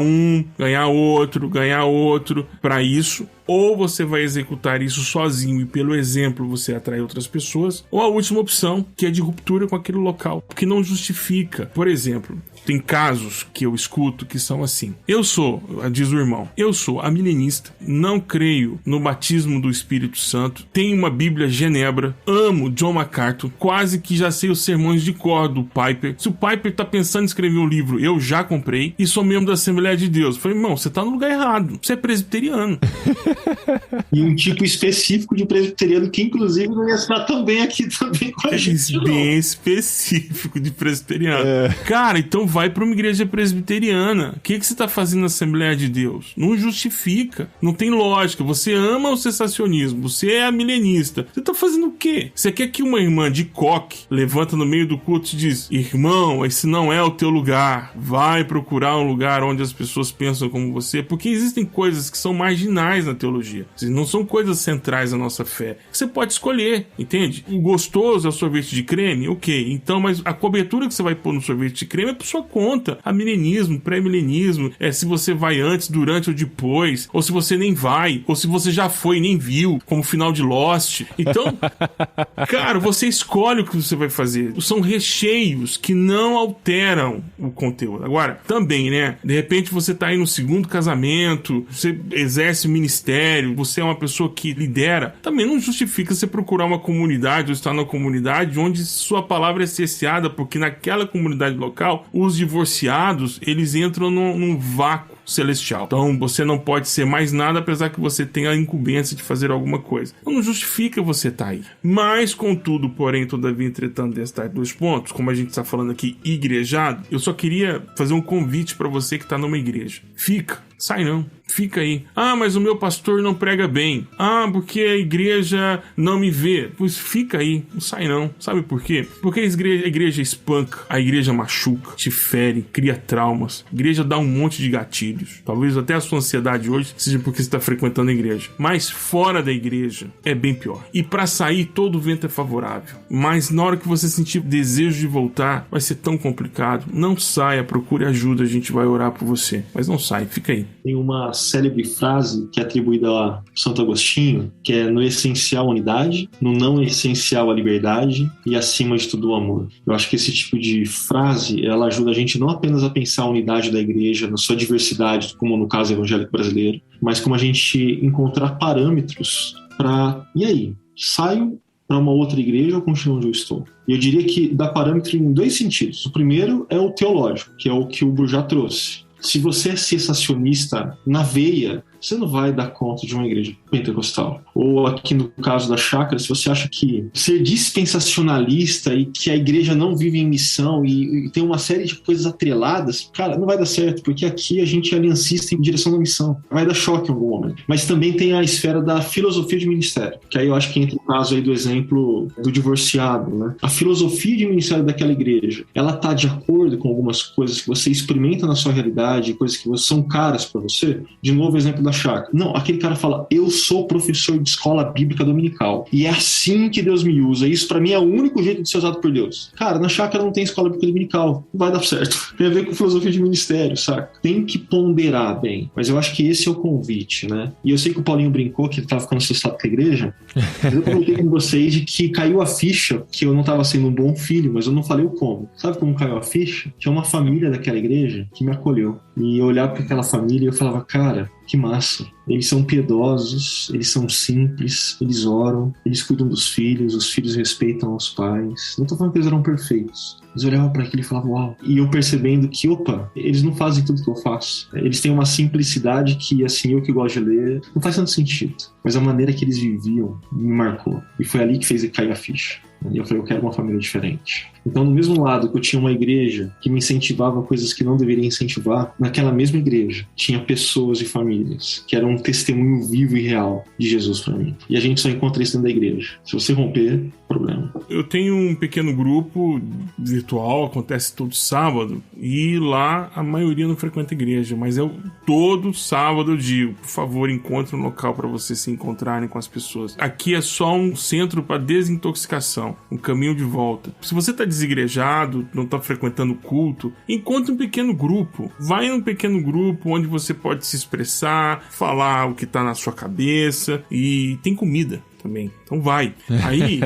outro para isso, ou você vai executar isso sozinho e pelo exemplo você atrai outras pessoas, ou a última opção, que é de ruptura com aquele local, porque não justifica. Por exemplo, tem casos que eu escuto que são assim: diz o irmão, eu sou amilenista, não creio no batismo do Espírito Santo, tenho uma Bíblia Genebra, amo John MacArthur, quase que já sei os sermões de cor do Piper. Se o Piper tá pensando em escrever um livro, eu já comprei, e sou membro da Assembleia de Deus. Eu falei, irmão, você tá no lugar errado, você é presbiteriano. E um tipo específico de presbiteriano que, inclusive, não ia estar tão bem aqui também com a gente. Bem específico de presbiteriano. Cara, então vai para uma igreja presbiteriana. O que você tá fazendo na Assembleia de Deus? Não justifica. Não tem lógica. Você ama o cessacionismo. Você é milenista. Você tá fazendo o quê? Você quer que uma irmã de coque levanta no meio do culto e diz: irmão, esse não é o teu lugar. Vai procurar um lugar onde as pessoas pensam como você. Porque existem coisas que são marginais na teologia. Não são coisas centrais da nossa fé. Você pode escolher, entende? O gostoso é o sorvete de creme? Ok. Então, mas a cobertura que você vai pôr no sorvete de creme é por sua conta. Amilenismo, pré-milenismo, se você vai antes, durante ou depois, ou se você nem vai, ou se você já foi e nem viu, como o final de Lost. Então, cara, você escolhe o que você vai fazer. São recheios que não alteram o conteúdo. Agora, também, né? De repente você tá aí no segundo casamento, você exerce o ministério, você é uma pessoa que lidera, também não justifica você procurar uma comunidade ou estar numa comunidade onde sua palavra é cerceada, porque naquela comunidade local, os divorciados, eles entram num vácuo celestial. Então você não pode ser mais nada, apesar que você tenha a incumbência de fazer alguma coisa. Então não justifica você estar aí. Mas, contudo, porém, todavia, entretanto, destes dois pontos, como a gente está falando aqui, igrejado, eu só queria fazer um convite para você que está numa igreja. Sai não. Fica aí. Ah, mas o meu pastor não prega bem. Ah, porque a igreja não me vê. Pois fica aí. Não sai não. Sabe por quê? Porque a igreja espanca. A igreja machuca, te fere, cria traumas. A igreja dá um monte de gatilhos. Talvez até a sua ansiedade hoje seja porque você está frequentando a igreja. Mas fora da igreja é bem pior. E para sair, todo o vento é favorável. Mas na hora que você sentir desejo de voltar, vai ser tão complicado. Não saia, procure ajuda. A gente vai orar por você. Mas não sai, fica aí. Tem uma célebre frase que é atribuída a Santo Agostinho, que é: no essencial a unidade, no não essencial a liberdade e acima de tudo o amor. Eu acho que esse tipo de frase, ela ajuda a gente não apenas a pensar a unidade da igreja na sua diversidade, como no caso evangélico brasileiro, mas como a gente encontrar parâmetros para, e aí, saio para uma outra igreja ou continuo onde eu estou? E eu diria que dá parâmetro em dois sentidos. O primeiro é o teológico, que é o que o Burjat trouxe. Se você é cessacionista na veia, você não vai dar conta de uma igreja pentecostal. Ou aqui no caso da chácara, se você acha que ser dispensacionalista e que a igreja não vive em missão e tem uma série de coisas atreladas, cara, não vai dar certo, porque aqui a gente é aliancista em direção da missão. Vai dar choque em algum momento. Mas também tem a esfera da filosofia de ministério, que aí eu acho que entra o caso aí do exemplo do divorciado, né? A filosofia de ministério daquela igreja, ela tá de acordo com algumas coisas que você experimenta na sua realidade, coisas que são caras para você. De novo, o exemplo da chácara. Não, aquele cara fala, eu sou professor de escola bíblica dominical. E é assim que Deus me usa. Isso pra mim é o único jeito de ser usado por Deus. Cara, na chácara não tem escola bíblica dominical. Não vai dar certo. Tem a ver com filosofia de ministério, saca? Tem que ponderar bem. Mas eu acho que esse é o convite, né? E eu sei que o Paulinho brincou que ele tava ficando assustado com a igreja. Mas eu comentei com vocês de que caiu a ficha que eu não tava sendo um bom filho, mas eu não falei o como. Sabe como caiu a ficha? Tinha uma família daquela igreja que me acolheu. E eu olhava para aquela família e eu falava, cara, que massa. Eles são piedosos, eles são simples, eles oram, eles cuidam dos filhos, os filhos respeitam os pais. Não tô falando que eles eram perfeitos. Eles olhavam para aquilo e falavam, uau. E eu percebendo que, opa, eles não fazem tudo que eu faço. Eles têm uma simplicidade que, assim, eu que gosto de ler, não faz tanto sentido. Mas a maneira que eles viviam me marcou. E foi ali que fez cair a ficha. E eu falei, eu quero uma família diferente. Então, no mesmo lado que eu tinha uma igreja que me incentivava coisas que não deveria incentivar, naquela mesma igreja tinha pessoas e famílias que eram um testemunho vivo e real de Jesus para mim. E a gente só encontra isso dentro da igreja. Se você romper, problema. Eu tenho um pequeno grupo virtual, acontece todo sábado, e lá a maioria não frequenta a igreja, mas todo sábado eu digo, por favor, encontre um local para vocês se encontrarem com as pessoas. Aqui é só um centro para desintoxicação, um caminho de volta. Se você está desigrejado, não está frequentando culto, encontre um pequeno grupo. Vai num pequeno grupo onde você pode se expressar, falar o que está na sua cabeça, e tem comida também. Então vai. Aí...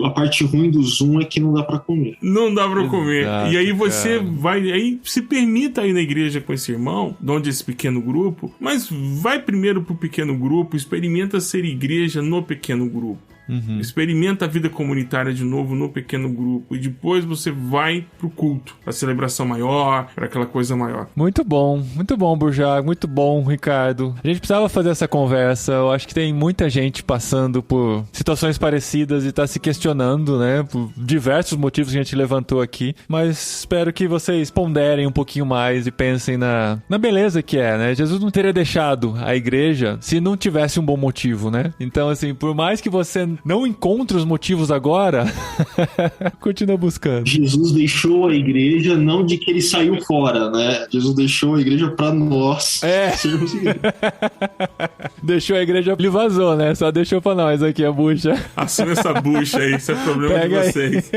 A parte ruim do Zoom é que não dá pra comer. Não dá pra comer. E aí você vai... Aí se permita ir na igreja com esse irmão, de onde esse pequeno grupo, mas vai primeiro pro pequeno grupo, experimenta ser igreja no pequeno grupo. Uhum. Experimenta a vida comunitária de novo no pequeno grupo e depois você vai pro culto, pra celebração maior, pra aquela coisa maior. Muito bom, Burjac, muito bom, Ricardo. A gente precisava fazer essa conversa. Eu acho que tem muita gente passando por situações parecidas e tá se questionando, né, por diversos motivos que a gente levantou aqui, mas espero que vocês ponderem um pouquinho mais e pensem na beleza que é, né? Jesus não teria deixado a igreja se não tivesse um bom motivo, né? Então, assim, por mais que você não encontre os motivos agora, continua buscando. Jesus deixou a igreja não de que ele saiu fora, né? Jesus deixou a igreja pra nós sermos igreja. Deixou a igreja, ele vazou, né? Só deixou pra nós aqui a bucha. Assume essa bucha aí, isso é problema de vocês.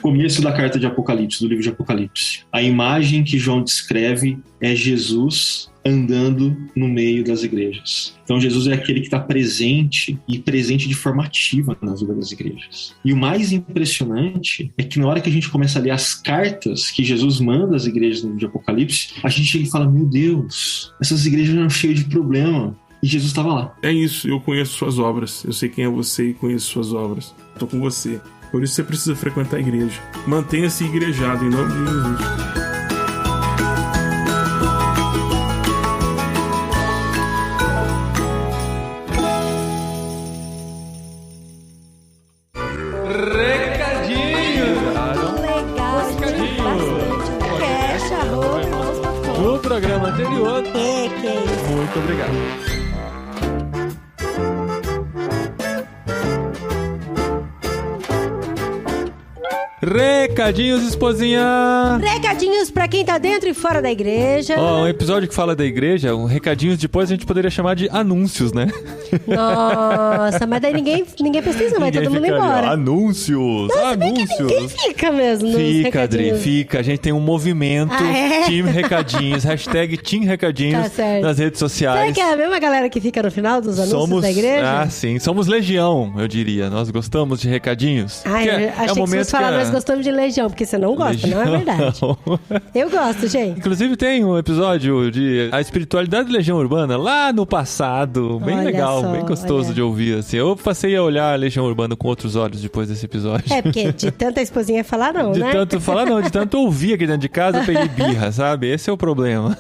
Começo da carta de Apocalipse, do livro de Apocalipse. A imagem que João descreve é Jesus andando no meio das igrejas. Então Jesus é aquele que está presente e presente de forma ativa na vida das igrejas. E o mais impressionante é que na hora que a gente começa a ler as cartas que Jesus manda às igrejas no livro de Apocalipse, a gente chega e fala, meu Deus, essas igrejas eram cheias de problema. E Jesus estava lá. É isso, eu conheço suas obras. Eu sei quem é você e conheço suas obras. Estou com você. Por isso você precisa frequentar a igreja. Mantenha-se igrejado em nome de Jesus. No programa anterior. Muito obrigado. Recadinhos, esposinha! Recadinhos pra quem tá dentro e fora da igreja. Um episódio que fala da igreja, recadinhos depois a gente poderia chamar de anúncios, né? Nossa, mas daí ninguém precisa, vai todo mundo embora. Anúncios! Nossa, anúncios! Ninguém fica mesmo nos Fica, Adri, recadinhos. fica. A gente tem um movimento Team Recadinhos, hashtag Team Recadinhos nas redes sociais. Será que é a mesma galera que fica no final dos anúncios da igreja? Ah, sim. Somos legião, eu diria. Nós gostamos de recadinhos. Ai, eu achei que vocês falaram, nós gostamos de legião, porque você não gosta, legião, não é verdade. Eu gosto, gente. Inclusive tem um episódio de a espiritualidade da Legião Urbana lá no passado, bem legal, bem gostoso de ouvir, assim. Eu passei a olhar a Legião Urbana com outros olhos depois desse episódio. É, porque de tanta esposinha falar não, né? De tanto ouvir aqui dentro de casa, eu peguei birra, sabe? Esse é o problema.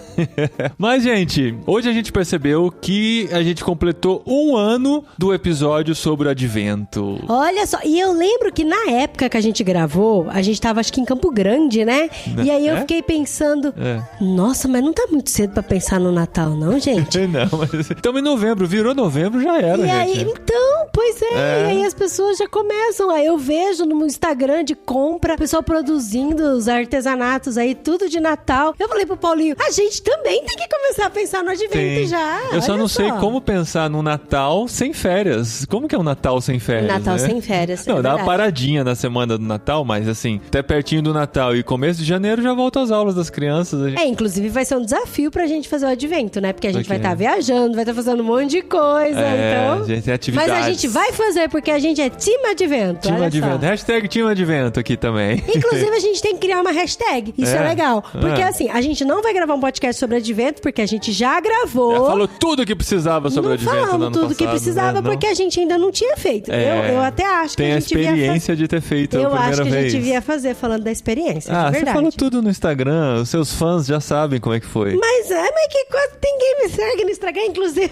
Mas, gente, hoje a gente percebeu que a gente completou 1 ano do episódio sobre o Advento. Olha só, e eu lembro que na época que a gente gravou, a gente tava acho que em Campo Grande, né? E aí eu fiquei pensando, nossa, mas não tá muito cedo pra pensar no Natal, não, gente? Não, mas estamos em novembro, virou novembro, já era, e gente. Aí, então, Pois é, e aí as pessoas já começam. Aí eu vejo no Instagram de compra, o pessoal produzindo os artesanatos aí, tudo de Natal. Eu falei pro Paulinho, a gente também tem que começar a pensar no advento já. Eu só não sei como pensar no Natal sem férias. Como que é um Natal sem férias? Natal né? sem férias. Não, dá uma paradinha na semana do Natal, mas assim, até pertinho do Natal e começo de janeiro já volta às aulas das crianças. Inclusive vai ser um desafio pra gente fazer o advento, né? Porque a gente vai estar viajando, vai estar fazendo um monte de coisa, então... A gente tem atividades. Mas a gente vai fazer porque a gente é Team Advento. Team Advento. Hashtag Team Advento aqui também. Inclusive a gente tem que criar uma hashtag. Isso é legal. Porque assim, a gente não vai gravar um podcast sobre advento porque a gente já gravou. Já falou tudo que precisava sobre o advento no ano passado. Não falamos tudo que precisava porque a gente ainda não tinha feito. Eu até acho que a gente tem a experiência de ter feito a primeira vez. Eu acho que a gente devia fazer falando da experiência, de verdade. Você falou tudo no Instagram, os seus fãs já sabem como é que foi. Mas que quase ninguém me segue no Instagram, inclusive,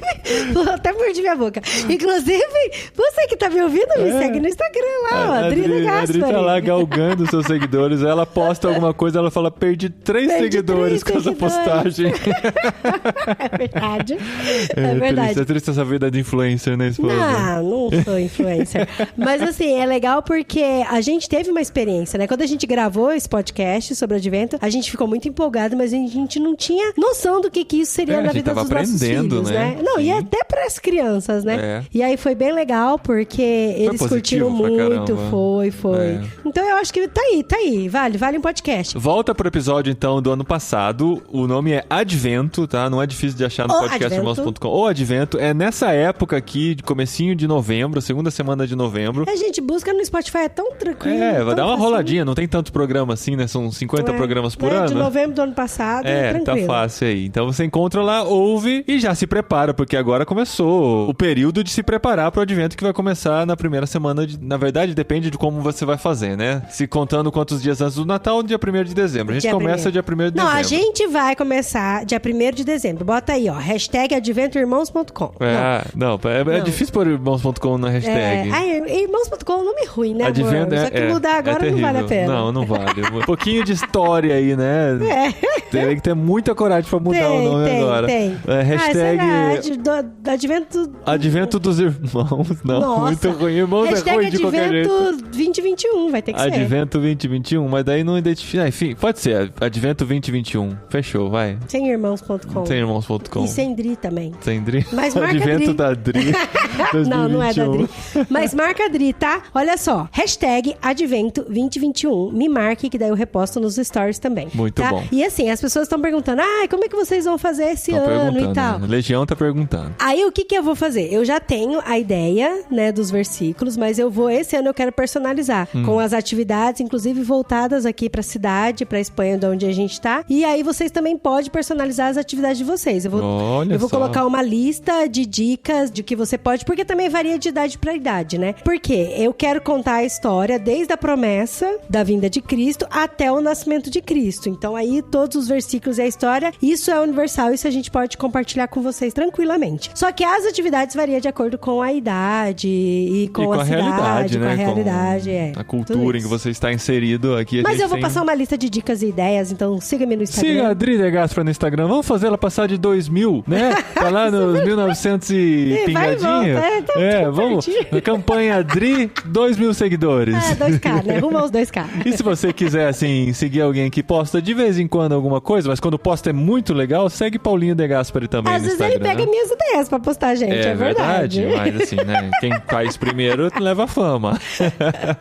até mordi minha boca. Inclusive, você que tá me ouvindo, me segue no Instagram lá, ó, Adri De Gaspari. A Adri tá lá galgando seus seguidores, ela posta alguma coisa, ela fala, perdi 3 seguidores com essa postagem. É verdade. É verdade. É triste essa vida de influencer, né, esposa? Não sou influencer. Mas assim, é legal porque a gente teve uma experiência, né? Quando a gente gravou esse podcast sobre o advento, a gente ficou muito empolgado, mas a gente não tinha noção do que isso seria na vida dos nossos filhos, né? Não, Sim. E até para as crianças, né? E aí foi bem legal, porque eles curtiram muito. Foi. Então eu acho que tá aí. Vale um podcast. Volta pro episódio, então, do ano passado. O nome é Advento, tá? Não é difícil de achar no podcastirmãos.com. O Advento é nessa época aqui, de comecinho de novembro, segunda semana de novembro. A gente busca no Spotify, é tão tranquilo. Vai dar uma roladinha, não tem tanto programa assim, né? São 50 programas por ano. De novembro do ano passado, tranquilo. Tá fácil aí. Então você encontra lá, ouve e já se prepara, porque agora começou o período de se preparar pro advento que vai começar na primeira semana. Na verdade, depende de como você vai fazer, né? Se contando quantos dias antes do Natal, dia 1º de dezembro. A gente começa dia 1º de dezembro. Não, a gente vai começar dia 1º de dezembro. Bota aí, ó, hashtag adventoirmãos.com. É difícil pôr irmãos.com na hashtag. Irmãos.com é um nome ruim, né, Advento, amor? Só que mudar agora não vale a pena. Não vale. Um pouquinho de história aí, né? Tem que ter muita coragem pra mudar o nome agora. Tem. Hashtag... Advento dos irmãos. Não, nossa. Muito ruim. Irmãos hashtag é ruim de qualquer jeito. Advento 2021, vai ter que ser. Advento 2021, mas daí não identifica. Enfim, pode ser. Advento 2021. Fechou, vai. Sem irmãos.com. Sem irmãos.com. E sem Dri também. Sem Dri. Mas marca Advento Dri. da Dri. Não é da Dri. Mas marca a Dri, tá? Olha só. Hashtag Advento 2021. Me marque, que daí eu reposto nos stories também. Muito bom. E assim, as pessoas estão perguntando, como é que vocês vão fazer esse ano e tal? Né? Legião tá perguntando. Aí o que eu vou fazer? Eu já tenho a ideia, né, dos versículos, mas esse ano eu quero personalizar com as atividades, inclusive voltadas aqui pra cidade, pra Espanha, de onde a gente tá. E aí vocês também podem personalizar as atividades de vocês. Eu vou colocar uma lista de dicas de que você pode, porque também varia de idade pra idade, né? Porque eu quero contar a história desde a promessa da vinda de Cristo até o nascimento de Cristo. Então aí todos os versículos e a história, isso é universal, isso a gente pode compartilhar com vocês tranquilamente. Só que as atividades variam de acordo com a idade e com a cidade, realidade, com né? a realidade, a cultura em que você está inserido aqui. Mas eu vou passar uma lista de dicas e ideias, então siga-me no Instagram. Siga a Adri De Gaspari no Instagram. Vamos fazer ela passar de 2000, né? Tá lá nos 1900 e pingadinho. Vamos. Na campanha Adri, 2.000 seguidores. 2K, né? Rumo aos 2K. E se você quiser, assim, seguir alguém que posta de vez em quando alguma coisa, mas quando posta é muito legal, segue Paulinho De Gaspari também no Instagram. Às vezes ele pega minhas ideias pra postar, gente. É verdade. Mas assim, né? Quem faz primeiro leva fama.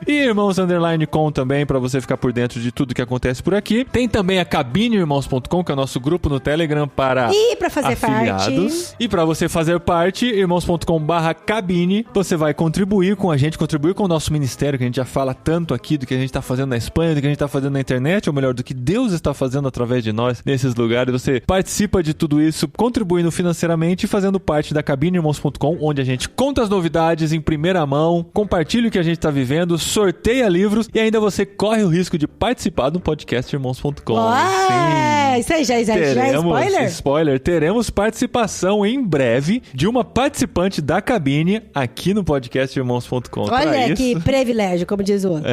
E irmãos_com também, pra você ficar por dentro de tudo que acontece por aqui. Tem também a cabineirmãos.com, que é o nosso grupo no Telegram para pra fazer afiliados. parte. E pra você fazer parte, irmãos.com/cabine, você vai contribuir com a gente, contribuir com o nosso ministério, que a gente já fala tanto aqui do que a gente tá fazendo na Espanha, do que a gente tá fazendo na internet, ou melhor, do que Deus está fazendo através de nós nesses lugares. Você participa de tudo isso, contribuindo financeiramente e fazendo parte da cabineirmãos.com, onde a gente conta as novidades em primeira mão, compartilha o que a gente tá vivendo, sorteia livros e ainda você corre o risco de participar do podcast irmãos.com. Isso aí já é spoiler? Spoiler, teremos participação em breve de uma participante da cabine aqui no podcast irmãos.com. Olha que privilégio, como diz o outro.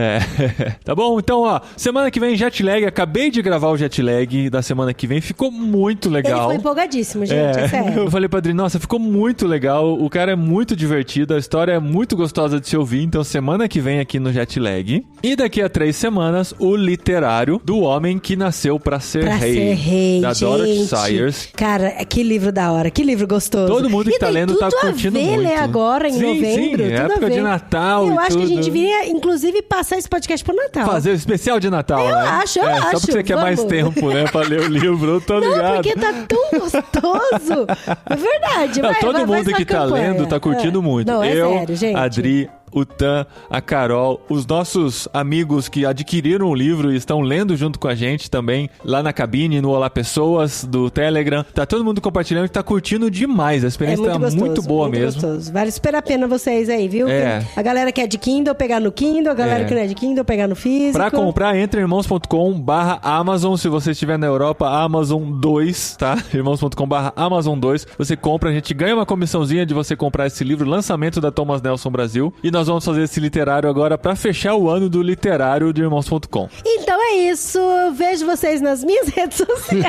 Tá bom? Então, semana que vem Jetlag, acabei de gravar o Jetlag, Adri da semana que vem. Ficou muito legal. Ele foi empolgadíssimo, gente, é sério. Eu falei pra Adri, nossa, ficou muito legal. O cara é muito divertido, a história é muito gostosa de se ouvir. Então, semana que vem aqui no Jetlag. E daqui a 3 semanas, o literário do homem que nasceu pra ser rei. Da Dorothy Sayers. Cara, que livro da hora, que livro gostoso. Todo mundo que tá lendo tá curtindo muito. Ler agora em novembro. Sim, época de Natal. Eu acho que a gente deveria, inclusive, passar esse podcast pro Natal. Fazer o especial de Natal, eu né? acho. Só porque você quer mais tempo, né? Pra ler o livro, eu tô ligado. Não, porque tá tão gostoso. É verdade. Todo mundo que tá lendo tá curtindo muito. Não, sério, gente. Adri, o Tan, a Carol, os nossos amigos que adquiriram o livro e estão lendo junto com a gente também, lá na cabine, no Olá Pessoas, do Telegram. Tá todo mundo compartilhando e tá curtindo demais. A experiência tá muito boa mesmo. Gostoso. Vale super a pena vocês aí, viu? A galera que é de Kindle, pegar no Kindle. A galera que não é de Kindle, pegar no físico. Pra comprar, entra em irmãos.com/Amazon. Se você estiver na Europa, Amazon 2, tá? irmãos.com/Amazon 2. Você compra, a gente ganha uma comissãozinha de você comprar esse livro, lançamento da Thomas Nelson Brasil. E nós vamos fazer esse literário agora pra fechar o ano do literário de irmãos.com. Então é isso. Eu vejo vocês nas minhas redes sociais.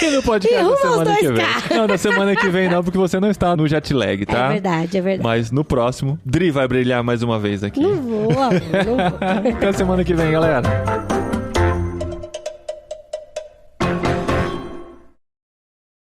E no podcast da semana que vem. Não, na semana que vem não, porque você não está no Jetlag, tá? É verdade. Mas no próximo, Dri vai brilhar mais uma vez aqui. Não vou, amor, não vou. Até semana que vem, galera.